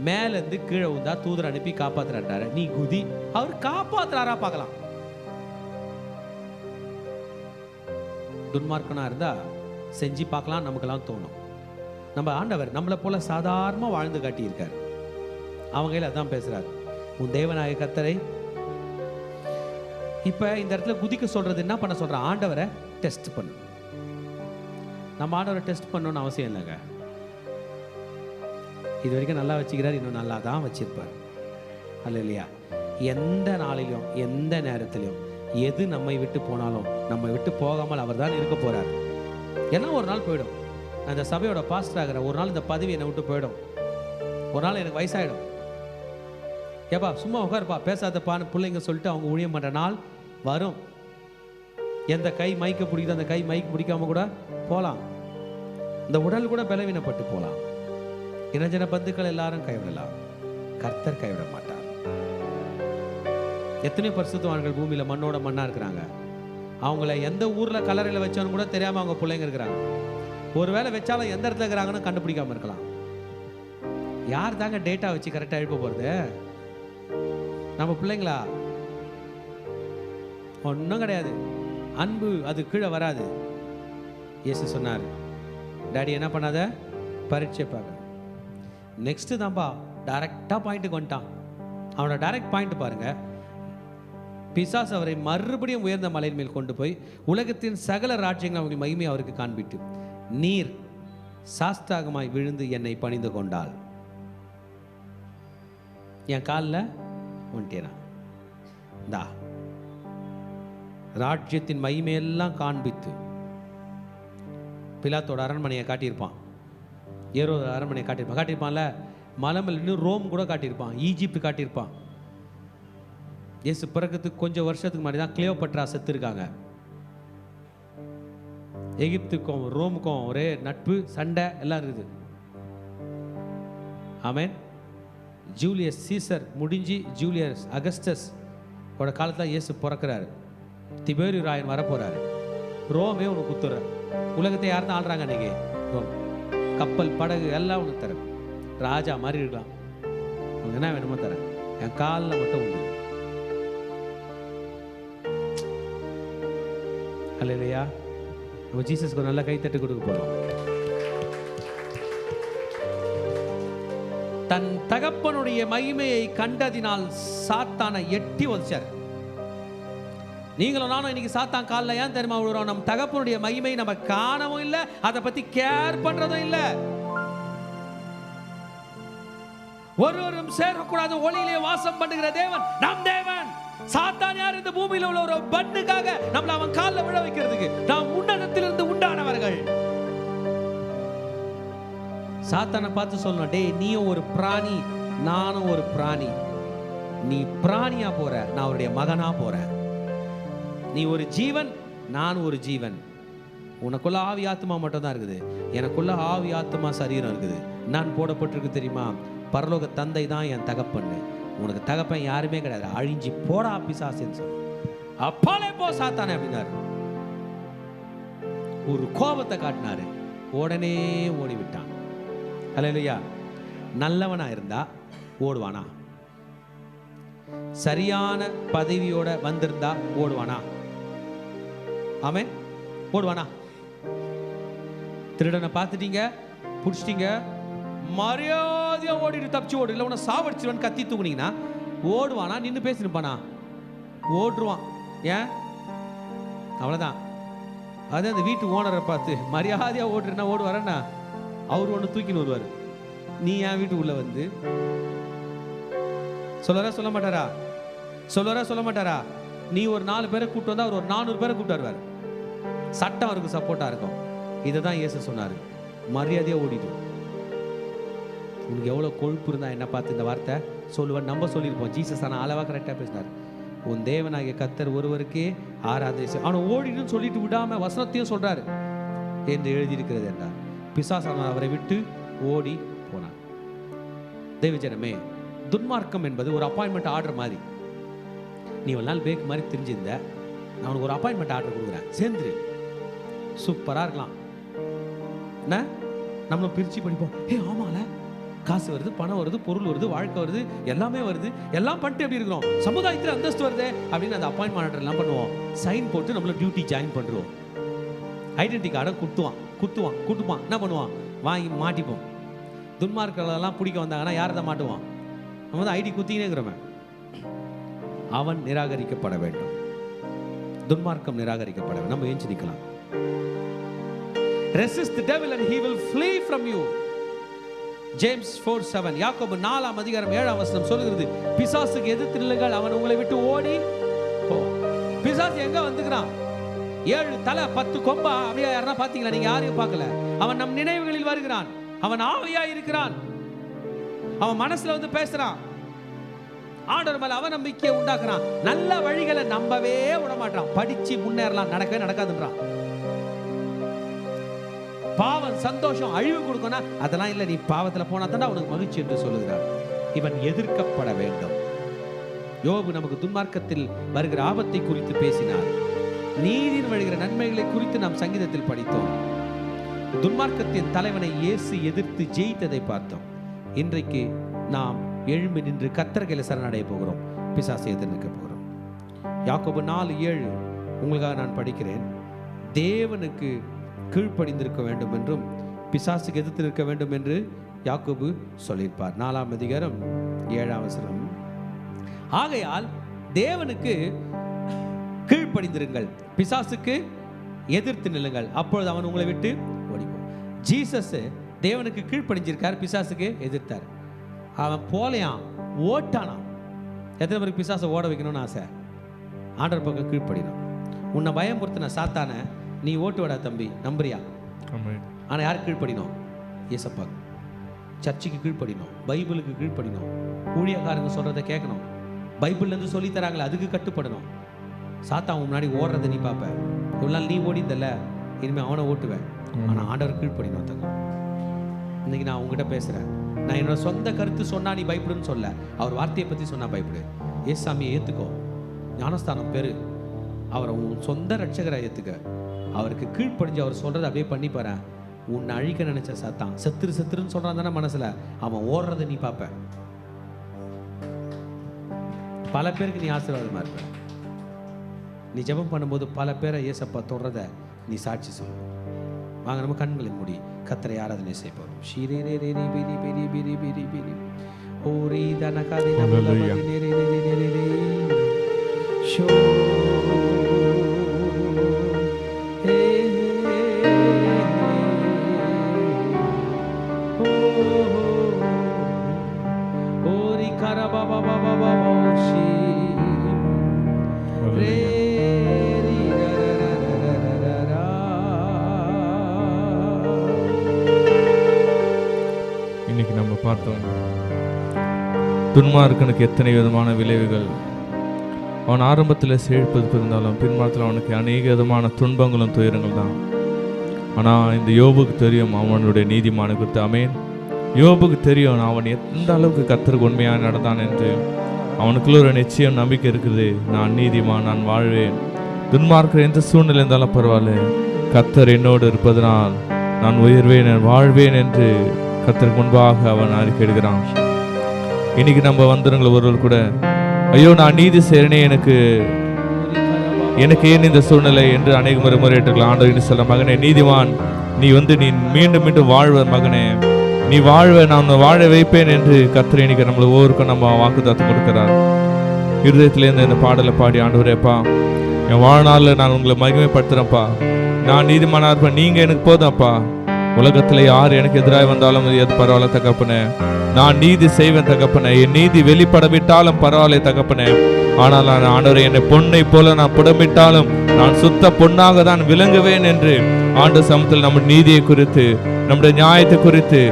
மேலேருந்து கீழே வந்தா தூதர் அனுப்பி காப்பாற்றுறாரு, நீ குதி. அவர் காப்பாற்றுறாரா பார்க்கலாம். துன்மார்க்கனாக இருந்தால் செஞ்சு பார்க்கலாம் நமக்கெல்லாம் தோணும். நம்ம ஆண்டவர் நம்மளை போல சாதாரணமாக வாழ்ந்து காட்டியிருக்கார். அவங்க கையில் அதான் பேசுகிறார், உன் தேவனாய கர்த்தரை. இப்போ இந்த இடத்துல குதிக்க சொல்கிறது என்ன பண்ண சொல்கிற? ஆண்டவரை டெஸ்ட் பண்ணு. நம்ம ஆண்டவரை டெஸ்ட் பண்ணணும்னு அவசியம் இல்லைங்க. இது வரைக்கும் நல்லா வச்சுக்கிறார், இன்னும் நல்லா தான் வச்சிருப்பார். அல்ல இல்லையா? எந்த நாளிலும் எந்த நேரத்திலும் எது நம்மை விட்டு போனாலும் நம்மை விட்டு போகாமல் அவர் தான் இருக்க போகிறார். ஏன்னா ஒரு நாள் போயிடும். நான் இந்த சபையோட பாஸ்டர் ஆகிறேன், ஒரு நாள் இந்த பதவி என்னை விட்டு போயிடும். ஒரு நாள் எனக்கு வயசாகிடும். ஏப்பா சும்மா உட்காருப்பா பேசாதப்பான்னு பிள்ளைங்க சொல்லிட்டு அவங்க ஊழியம் பண்ணுற நாள் வரும். எந்த கை மைக்க பிடிக்குதோ அந்த கை மைக் பிடிக்காம கூட போகலாம். இந்த உடல் கூட பலவீனப்பட்டு போகலாம். இனஜன பந்துக்கள் எல்லாரும் கைவிடலாம், கர்த்தர் கைவிட மாட்டார். எத்தனையோ பரிசுத்தவான்கள் பூமியில் மண்ணோட மண்ணா இருக்கிறாங்க. அவங்கள எந்த ஊரில் கல்லறையில் வச்சாலும் கூட தெரியாமல் அவங்க பிள்ளைங்க இருக்கிறாங்க. ஒருவேளை வச்சாலும் எந்த இடத்துல இருக்கிறாங்கன்னு கண்டுபிடிக்காம இருக்கலாம். யார் தாங்க டேட்டா வச்சு கரெக்டாக எழுப்ப போகிறது? நம்ம பிள்ளைங்களா? ஒன்றும் கிடையாது. அன்பு அது கீழே வராது. இயேசு சொன்னார், டாடி என்ன பண்ணாத, பரீட்சை பார்க்க. நெக்ஸ்ட் தான்ப்பா டைரக்டாக பாயிண்ட்டுக்கு வந்துட்டான். அவனோட டைரக்ட் பாயிண்ட் பாருங்க. பிசாசு அவரை மறுபடியும் உயர்ந்த மலையின் மேல் கொண்டு போய் உலகத்தின் சகல ராஜ்யங்கள் அவர்கள் மகிமை அவருக்கு காண்பிட்டு, நீர் சாஸ்தாகமாய் விழுந்து என்னை பணிந்து கொண்டாள். என் காலில் ஒன்ட்டேனா இந்தா ராஜ்யத்தின் மகிமையெல்லாம் காண்பித்து. பிலாத்தோட அரண்மனையை காட்டியிருப்பான், ஏரோத அரண்மனையை காட்டியிருப்பான்ல. மலமல் இன்னும் ரோம் கூட காட்டியிருப்பான், ஈஜிப்ட் காட்டியிருப்பான். இயேசு பிறக்கிறதுக்கு கொஞ்சம் வருஷத்துக்கு முன்னாடி தான் கிளியோபட்ரா செத்து இருக்காங்க. எகிப்துக்கும் ரோமுக்கும் ஒரே நட்பு, சண்டை எல்லாம் இருக்குது. ஆமென். ஜூலியஸ் சீசர் முடிஞ்சு ஜூலியஸ் அகஸ்டஸ் ஓட காலத்தில் இயேசு பிறக்கிறாரு. திபேரியு ராயன் வரப்போறாரு. ரோமே உனக்கு குத்துற. உலகத்தை யார் தான் ஆள்றாங்க அன்னைக்கு? ரோம். கப்பல் படகு எல்லாம் உனக்கு தரேன். ராஜா மாதிரி இருக்கலாம், உனக்கு என்ன வேணுமோ தரேன், என் காலில் மட்டும் உண்டு. அல்லேலூயா. நம்ம ஜீசஸ்க்கு நல்ல கைத்தட்டு கொடுக்க போறோம். தன் தகப்பனுடைய மகிமையை கண்டதினால் சாத்தானை எட்டி உதைச்சார். நீங்களும் நானும் இன்னைக்கு சாத்தான் காலில் ஏன் தெரியுமா விழுறோம்? நம்ம தகப்பனுடைய மகிமை நம்ம காணவும் இல்லை, அதை பத்தி கேர் பண்றதும் இல்லை. ஒருவரும் சேரக்கூடாது ஒளியிலே வாசம் பண்ணுகிற தேவன் நம் தேவன். சாத்தான் யார்? இந்த பூமியில உள்ள ஒரு பண்ணுக்காக நம்மள அவன் காலில் விழ வைக்கிறதுக்கு. நாம் உன்னதத்திலிருந்து உண்டானவர்கள். சாத்தானை பார்த்து சொல்லணும், டேய் நீயும் ஒரு பிராணி, நானும் ஒரு பிராணி. நீ பிராணியா போற, நான் அவருடைய மகனா போறேன். நீ ஒரு ஜீவன், நான் ஒரு ஜீவன். உனக்குள்ள ஆவி ஆத்மா மட்டும் தான் இருக்குது, எனக்குள்ள ஆவி ஆத்மா சரீரம் இருக்குது. நான் போடப்பட்டிருக்கு தெரியுமா? பரலோக தந்தை தான் என் தகப்பன்னு. உனக்கு தகப்பன் யாருமே கிடையாது, அழிஞ்சு போடா பிசாசுன்னு சொல்லு. அப்பாலே போ சாத்தானே அப்படின்னாரு. ஒரு கோபத்தை காட்டினாரு, உடனே ஓடி விட்டான். அல்லேலூயா. நல்லவனா இருந்தா ஓடுவானா? சரியான பதவியோட வந்திருந்தா ஓடுவானா? ஆமென். ஓடுவானா? திருடனை பார்த்துட்டீங்க, பிடிச்சிட்டீங்க, மரியாதையா ஓடிட்டு தப்பிச்சு ஓடு, இல்லை உன்னை சாவடிச்சிருவன் கத்தி தூக்குனீங்கன்னா ஓடுவானா? நின்று பேசிருப்பானா? ஓடுருவான். ஏன்? அவ்வளோதான். அது அந்த வீட்டு ஓனரை பார்த்து மரியாதையா ஓடுறேன்னா ஓடுவாரண்ணா, அவர் ஒன்று தூக்கின்னு வருவார். நீ என் வீட்டு உள்ள வந்து சொல்லறா சொல்ல மாட்டாரா? சொல்லறா சொல்ல மாட்டாரா? நீ ஒரு 4 பேரை கூப்பிட்டு வந்தா அவர் ஒரு 400 பேரை கூப்பிட்டு வருவார். சட்டம் அவருக்கு சப்போர்ட்டா இருக்கும். இதை தான் இயேசு சொன்னாரு, மரியாதையா ஓடிடு. உனக்கு எவ்வளோ கொழுப்பு இருந்தா என்ன பார்த்து இந்த வார்த்தை சொல்லுவேன். நம்ம சொல்லியிருப்போம், ஜீசஸ் ஆனால் அளவாக கரெக்டாக பேசினார். உன் தேவனாகிய கர்த்தர் ஒருவருக்கே ஆராதனை. அவனை ஓடிடுன்னு சொல்லிட்டு விடாம வசனத்தையும் சொல்றாரு என்று எழுதியிருக்கிறது என்றார். பிசாசான அவரை விட்டு ஓடி போனார். தேவஜனமே, துன்மார்க்கம் என்பது ஒரு அப்பாயின்மெண்ட் ஆர்டர் மாதிரி. நீ ஒரு நாள் பேக் மாதிரி தெரிஞ்சிருந்த, நான் உனக்கு ஒரு அப்பாயின்மெண்ட் ஆர்டர் கொடுக்குறேன், சேர்ந்துரு, சூப்பராக இருக்கலாம். என்ன நம்மளும் பிரித்து படிப்போம். ஆமால, காசு வருது, பணம் வருது, பொருள் வருது, வாழ்க்கை வருது, எல்லாமே வருது, எல்லாம் பண்ணிட்டு எப்படி இருக்கிறோம், சமுதாயத்தில் அந்தஸ்து வருது அப்படின்னு அந்த அப்பாயின்மெண்ட் ஆர்டர் எல்லாம் பண்ணுவோம். சைன் போட்டு நம்மள டியூட்டி ஜாயின் பண்ணுறோம். ஐடென்டி கார்டை குத்துவான். என்ன பண்ணுவான்? வாங்கி மாட்டிப்போம். துன்மார்க்கெல்லாம் பிடிக்க வந்தாங்கன்னா யாரை தான் மாட்டுவான்? நம்ம வந்து ஐடி குத்தினே இருக்கிறவன். அவன் நிராகரிக்கப்பட வேண்டும். துன்மார்க்கம் நிராகரிக்கப்பட வேண்டும். நம்ம ஏஞ்சி நிற்கலாம். Resist the devil and he will flee from you. James 4:7. யாக்கோபு 4:7 சொல்லுகிறது, பிசாசுக்கு எதிர்த்து நில்லுங்கள், அவன் உங்களை விட்டு ஓடி போவான். பிசாசு எங்க வந்துக்கிறான்? 7 தலை 10 கொம்பா. அப்படியே யாரா பாத்தீங்களா? நீங்க யாரையும் பார்க்கல. அவன் நம் நினைவுகளில் வருகிறான். அவன் ஆவியா இருக்கிறான். அவன் மனசுல வந்து பேசுறான். ஆண்டவர் மேல அவன் நம்பிக்கையை உண்டாக்குறான். நல்ல வழிகளை நம்பவே விட மாட்டான். படிச்சு முன்னேறலாம், நடக்கவே நடக்காதுன்றான். பாவம், சந்தோஷம், அழிவு கொடுக்கணும், அதெல்லாம் இல்லை. நீ பாவத்துல போனா தான் அவனுக்கு மகிழ்ச்சி என்று சொல்லுகிறான். இவன் எதிர்க்கப்பட வேண்டும். யோபு நமக்கு துன்மார்க்கத்தில் வருகிற ஆபத்தை குறித்து பேசினார். நீதியில் வருகிற நன்மைகளை குறித்து நாம் சங்கீதத்தில் படித்தோம். துன்மார்க்கத்தின் தலைவனை இயேசு எதிர்த்து ஜெயித்ததை பார்த்தோம். இன்றைக்கு நாம் எழும்பி நின்று கர்த்தர்கையில சரணடைய போகிறோம். பிசாசை எதிர் நிற்க போகிறோம். யாக்கோபு 4:7 உங்களுக்காக நான் படிக்கிறேன். தேவனுக்கு கீழ்ப்படிந்திருக்க வேண்டும் என்றும் பிசாசுக்கு எதிர்த்து நிற்க வேண்டும் என்று யாக்கோபு சொல்லியிருப்பார். 4:7. ஆகையால் தேவனுக்கு கீழ்ப்படிந்திருங்கள், பிசாசுக்கு எதிர்த்து நில்லுங்கள், அப்பொழுது அவன் உங்களை விட்டு ஓடிப்போம். ஜீசஸ் தேவனுக்கு கீழ்ப்படிஞ்சிருக்கார், பிசாசுக்கு எதிர்த்தார். அவன் போலையான், ஓட்டானான். எத்தனை பேருக்கு பிசாசை ஓட வைக்கணும்னு ஆசை? ஆண்டவர் பக்கம் கீழ்ப்படினோம். உன்னை பயமுறுத்தின சாத்தான நீ ஓட்டு விடா தம்பி, நம்புறியா? ஆனால் யாருக்கு கீழ்ப்படினோம்? ஏசப்பா. சர்ச்சுக்கு கீழ்ப்படினோம், பைபிளுக்கு கீழ்ப்படினோம், ஊழியக்காரங்க சொல்றதை கேட்கணும், பைபிள்லேருந்து சொல்லி தராங்களே அதுக்கு கட்டுப்படணும். சாத்தான் முன்னாடி ஓடுறதை நீ பார்ப்ப. ஒரு நாள் நீ ஓடிந்தல, இனிமேல் அவனை ஓட்டுவேன். ஆனால் ஆண்டவர் கீழ்ப்படினோம் தங்க. இன்னைக்கு நான் உங்ககிட்ட பேசுகிறேன். நான் என்னோட சொந்த கருத்து சொன்னா நீ பயப்படுன்னு சொல்ல, அவர் வார்த்தையை பற்றி சொன்னா பயப்படு. ஏசாமியை ஏற்றுக்கோ, ஞானஸ்தானம் பெரு, அவரை உன் சொந்த ரட்சகரை ஏற்றுக்க, அவருக்கு கீழ்ப்படிஞ்சு அவர் சொல்கிறத அப்படியே பண்ணி பாரு. உன்னை அழிக்க நினைச்ச சாத்தான் செத்துருன்னு சொல்கிறான் தானே மனசில், அவன் ஓடுறதை நீ பார்ப்ப. பல பேருக்கு நீ ஆசீர்வாதமாக இருப்ப. நீ ஜெபம் பண்ணும்போது பல பேரை ஏசப்பா தொடுறத நீ சாட்சி சொல்லு. வாங்க நம்ம கண்களை மூடி கர்த்தரை ஆராதனை செய்வோம். இன்னைக்கு நம்ம பார்த்தோம் துன்மார்க்கனுக்கு எத்தனை விதமான விளைவுகள். அவன் ஆரம்பத்தில் செழிப்பதுக்கு இருந்தாலும் பின்மாற்றத்தில் அவனுக்கு அநேக விதமான துன்பங்களும் துயரங்கள் தான். ஆனால் இந்த யோபுக்கு தெரியும் அவனுடைய நீதிமான குறித்து. ஆமென். யோபுக்கு தெரியும் அவன் எந்த அளவுக்கு கர்த்தருக்கு உண்மையாக நடந்தான் என்று. அவனுக்குள்ள ஒரு நிச்சயம் நம்பிக்கை இருக்குது, நான் நீதிமான், நான் வாழ்வேன். துன்மார்க்கர் எந்த சூழ்நிலை இருந்தாலும் பரவாயில்ல, கர்த்தர் என்னோடு இருப்பதனால் நான் உயர்வேன், வாழ்வேன் என்று கர்த்தருக்கு முன்பாக அவன் அறிக்கையிடுகிறான். இன்னைக்கு நம்ம வந்துடுங்கள ஒருவர் கூட, ஐயோ நான் நீதி செய்கிறேனே, எனக்கு ஏன் இந்த சூழ்நிலை என்று அநேக முறையிட்டுக்கலாம். ஆண்டவர் சொல்ல, மகனே நீதிமான், நீ மீண்டும் மீண்டும் வாழ்வ மகனே, நீ வாழ்வ, நான் வாழ வைப்பேன் என்று கர்த்தர் இன்னைக்கு நம்மளை ஒவ்வொருக்கும் நம்ம வாக்குதாத்தம் கொடுக்கிறார். இருதயத்திலேருந்து இந்த பாடலை பாடி, ஆண்டவரேப்பா என் வாழ்நாளில் நான் உங்களை மகிமைப்படுத்துகிறேன்ப்பா, நான் நீதிமானா இருப்பேன், நீங்கள் எனக்கு போதும்ப்பா. உலகத்தில் யார் எனக்கு எதிராக வந்தாலும் எது பரவாயில்ல தகப்பனே, நான் நீதி செய்வேன் தகப்பனே, என் நீதி வெளிப்பட விட்டாலும் பரவாயில்ல தகப்பனே. ஆனால் நான் ஆண்டவரை என்னை பொன்னை போல நான் புடமிட்டாலும் நான் சுத்த பொன்னாக தான் விளங்குவேன் என்று ஆண்டு சமூகத்தில் நம்ம நீதியை குறித்து, நம்முடைய நியாயத்தை குறித்து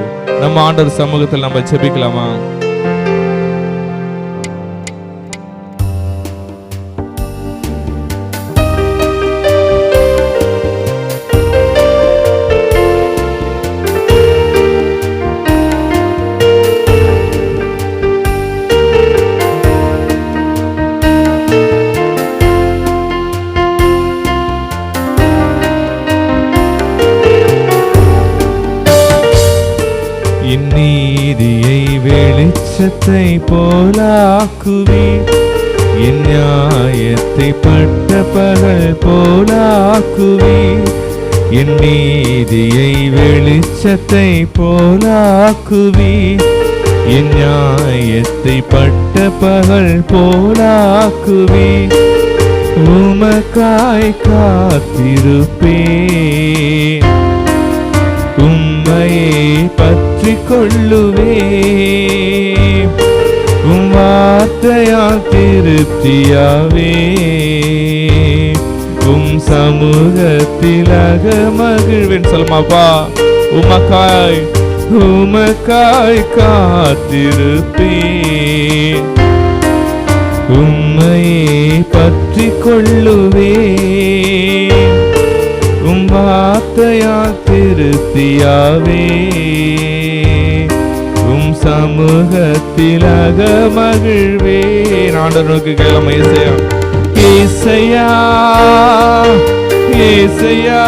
நம்ம ஆண்டவர் சமூகத்தில் நம்ம ஜெபிக்கலாமா? நீதியை வெளிச்சத்தை போலாக்குவீர், என் நியாயத்தை பட்ட பகல் போலாக்குவீர். என் நீதியை வெளிச்சத்தை போலாக்குவி, என் நியாயத்தை பட்ட பகல் போலாக்குவி, உமக்காய் காத்திருப்பேன், உம்மையே பற்றி கொள்ளுவேன், உம் வார்த்தையால் திருப்தியாவே, உம் சமூகத்தில் அகமகிழ்வேன். சொல்லுமாப்பா, உமக்காய் உமக்காய் காத்திருப்பேன், உம்மையே பற்றி கொள்ளுவேன், உம் வார்த்தையால் திருப்தியாவே, உம் சமூகத்தில் அகமகிழ்வேன். ஆண்டவருக்கு கேளம். ஏசையா ஏசையா ஏசையா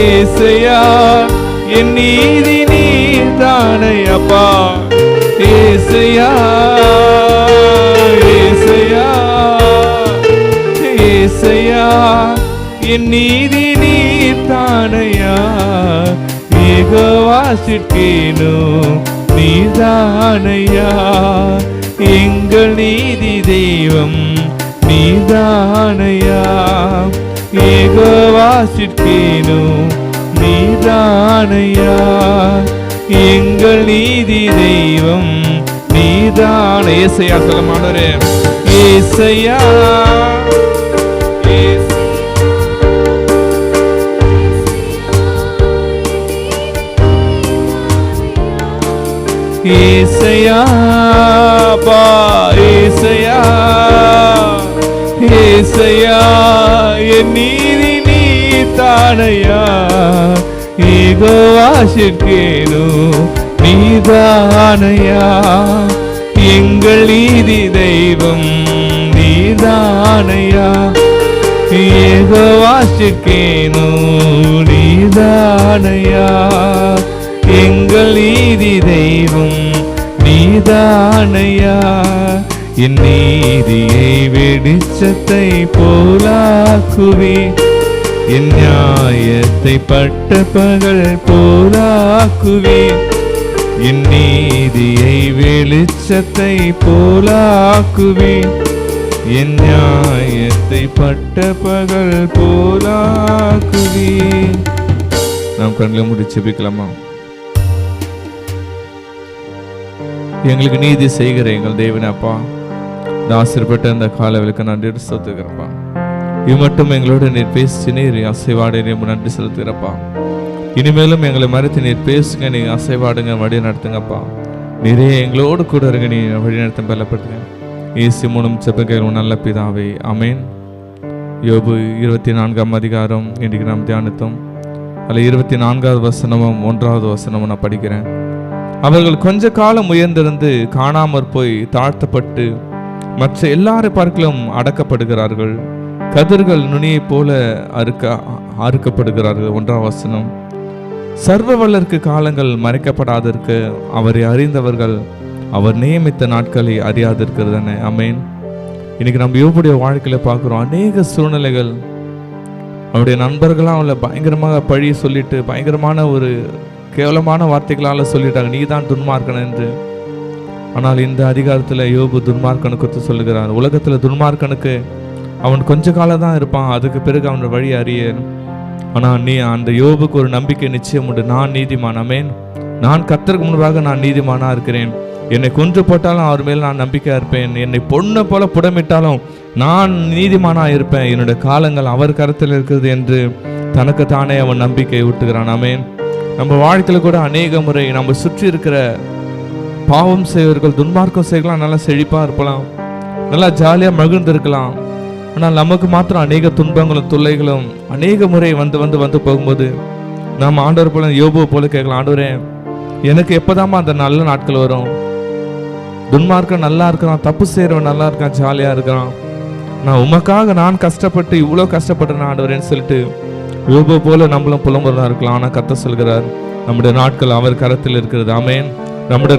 ஏசையா, என் நீதி நீர்தானே அப்பா. ஏசையா ஏசையா ஏசையா, என் நீதி நீர்தானையா. ஏகோவாசிற்கேனோ நீர்தானையா, எங்கள் நீதி தெய்வம் நீர்தானையா. ஏகோவாசிற்கேனோ நீதானையா, எங்கள் நீதி தெய்வம் நீதான. ஏசையா சொல்லமானவரே, ஏசையா ஏசையா பா, ஏசையா ஏசையா, என் நீதி நீதானையா. ஏகோவாசிற்கேனோ நீதானையா, எங்கள் நீதி தெய்வம் நீதானையா. ஏகோவாசிற்கேனோ நீதானையா, எங்கள் நீதி தெய்வம் நீதானையா. என் நீதியை வெளிச்சத்தை போலாக்குவே, என் நியாயத்தை பட்ட பகல் போலாக்குவே, என் நீதியை வெளிச்சத்தை போலாக்குவே, என் நியாயத்தை பட்ட பகல் போலாக்குவே. நாம் கண்களை மூடி ஜெபிக்கலாமா? எங்களுக்கு நீதி செய்கிற எங்கள் தேவனே அப்பா, ஆசீர்வதிக்கப்பட்ட அந்த காலவெளிக்கு நன்றி செலுத்துகிறப்பா. இது மட்டும் எங்களோட நீர் பேசி நீர் அசைவாடு நன்றி செலுத்துகிறப்பா. இனிமேலும் எங்களை மறைத்து நீர் பேசுங்க, நீங்க அசைவாடுங்க, வழி நடத்துங்கப்பா. நீரே எங்களோடு கூட இருங்க, நீ வழி நடத்த பலப்படுத்துங்க. இயேசு மூலம் ஜெபங்கள் நல்ல பிதாவே, ஆமென். யோபு 24ஆம் அதிகாரம் இன்றைக்கு நாம் தியானித்தோம். அதில் 24வது வசனமும் 1வது வசனமும் நான் படிக்கிறேன். அவர்கள் கொஞ்ச காலம் உயர்ந்திருந்து காணாமற் போய் தாழ்த்தப்பட்டு மற்ற எல்லாரை பார்க்கலும் அடக்கப்படுகிறார்கள். கதிர்கள் நுனியை போல அறுக்கப்படுகிறார்கள். 1ஆம் வசனம். சர்வ வல்லருக்கு காலங்கள் மறைக்கப்படாதிருக்க அவரை அறிந்தவர்கள் அவர் நியமித்த நாட்களை அறியாதிருக்கிறதானே. ஆமென். இன்னைக்கு நம்ம யோபுடைய வாழ்க்கையில பார்க்கிறோம், அநேக சூழ்நிலைகள் அவருடைய நண்பர்களாம் அவளை பயங்கரமாக பழி சொல்லிட்டு பயங்கரமான ஒரு கேவலமான வார்த்தைகளால் சொல்லிட்டாங்க, நீ தான் துன்மார்க்கன் என்று. ஆனால் இந்த அதிகாரத்தில் யோபு துன்மார்க்கனு குறித்து சொல்லுகிறார். உலகத்தில் துன்மார்க்கனுக்கு அவன் கொஞ்ச காலம் தான் இருப்பான், அதுக்கு பிறகு அவனோட வழி அறிய. ஆனால் நீ அந்த யோபுக்கு ஒரு நம்பிக்கை நிச்சயம் உண்டு, நான் நீதிமான். ஆமென். நான் கர்த்தருக்கு முன்பாக நான் நீதிமானா இருக்கிறேன். என்னை கொன்று போட்டாலும் அவர் மேல் நான் நம்பிக்கையா இருப்பேன். என்னை பொண்ணை போல புடமிட்டாலும் நான் நீதிமானா இருப்பேன். என்னுடைய காலங்கள் அவர் கருத்தில் இருக்கிறது என்று தனக்கு தானே அவன் நம்பிக்கை ஊட்டுகிறான். ஆமென். நம்ம வாழ்க்கையில் கூட அநேக முறை நம்ம சுற்றி இருக்கிற பாவம் செய்வர்கள், துன்மார்க்கம் செய்யலாம், நல்லா செழிப்பாக இருக்கலாம், நல்லா ஜாலியாக மகிழ்ந்து இருக்கலாம். ஆனால் நமக்கு மாத்திரம் அநேக துன்பங்களும் தொல்லைகளும் அநேக முறை வந்து போகும்போது நாம் ஆண்டவர் போல யோபுவை போல கேட்கலாம், ஆண்டவரே எனக்கு எப்போதாம்மா அந்த நல்ல நாட்கள் வரும்? துன்மார்க்கம் நல்லா இருக்கிறான், தப்பு செய்கிறவன் நல்லா இருக்கான், ஜாலியாக இருக்கிறான், நான் உமக்காக நான் கஷ்டப்பட்டு இவ்வளோ கஷ்டப்பட்டேன் ஆண்டவரேன்னு சொல்லிட்டு யோபு போல நம்மளும் புலம்புறதா இருக்கலாம். ஆனால் கர்த்தர் சொல்கிறார், நம்முடைய நாட்கள் அவர் கரத்தில் இருக்கிறது. ஆமென்.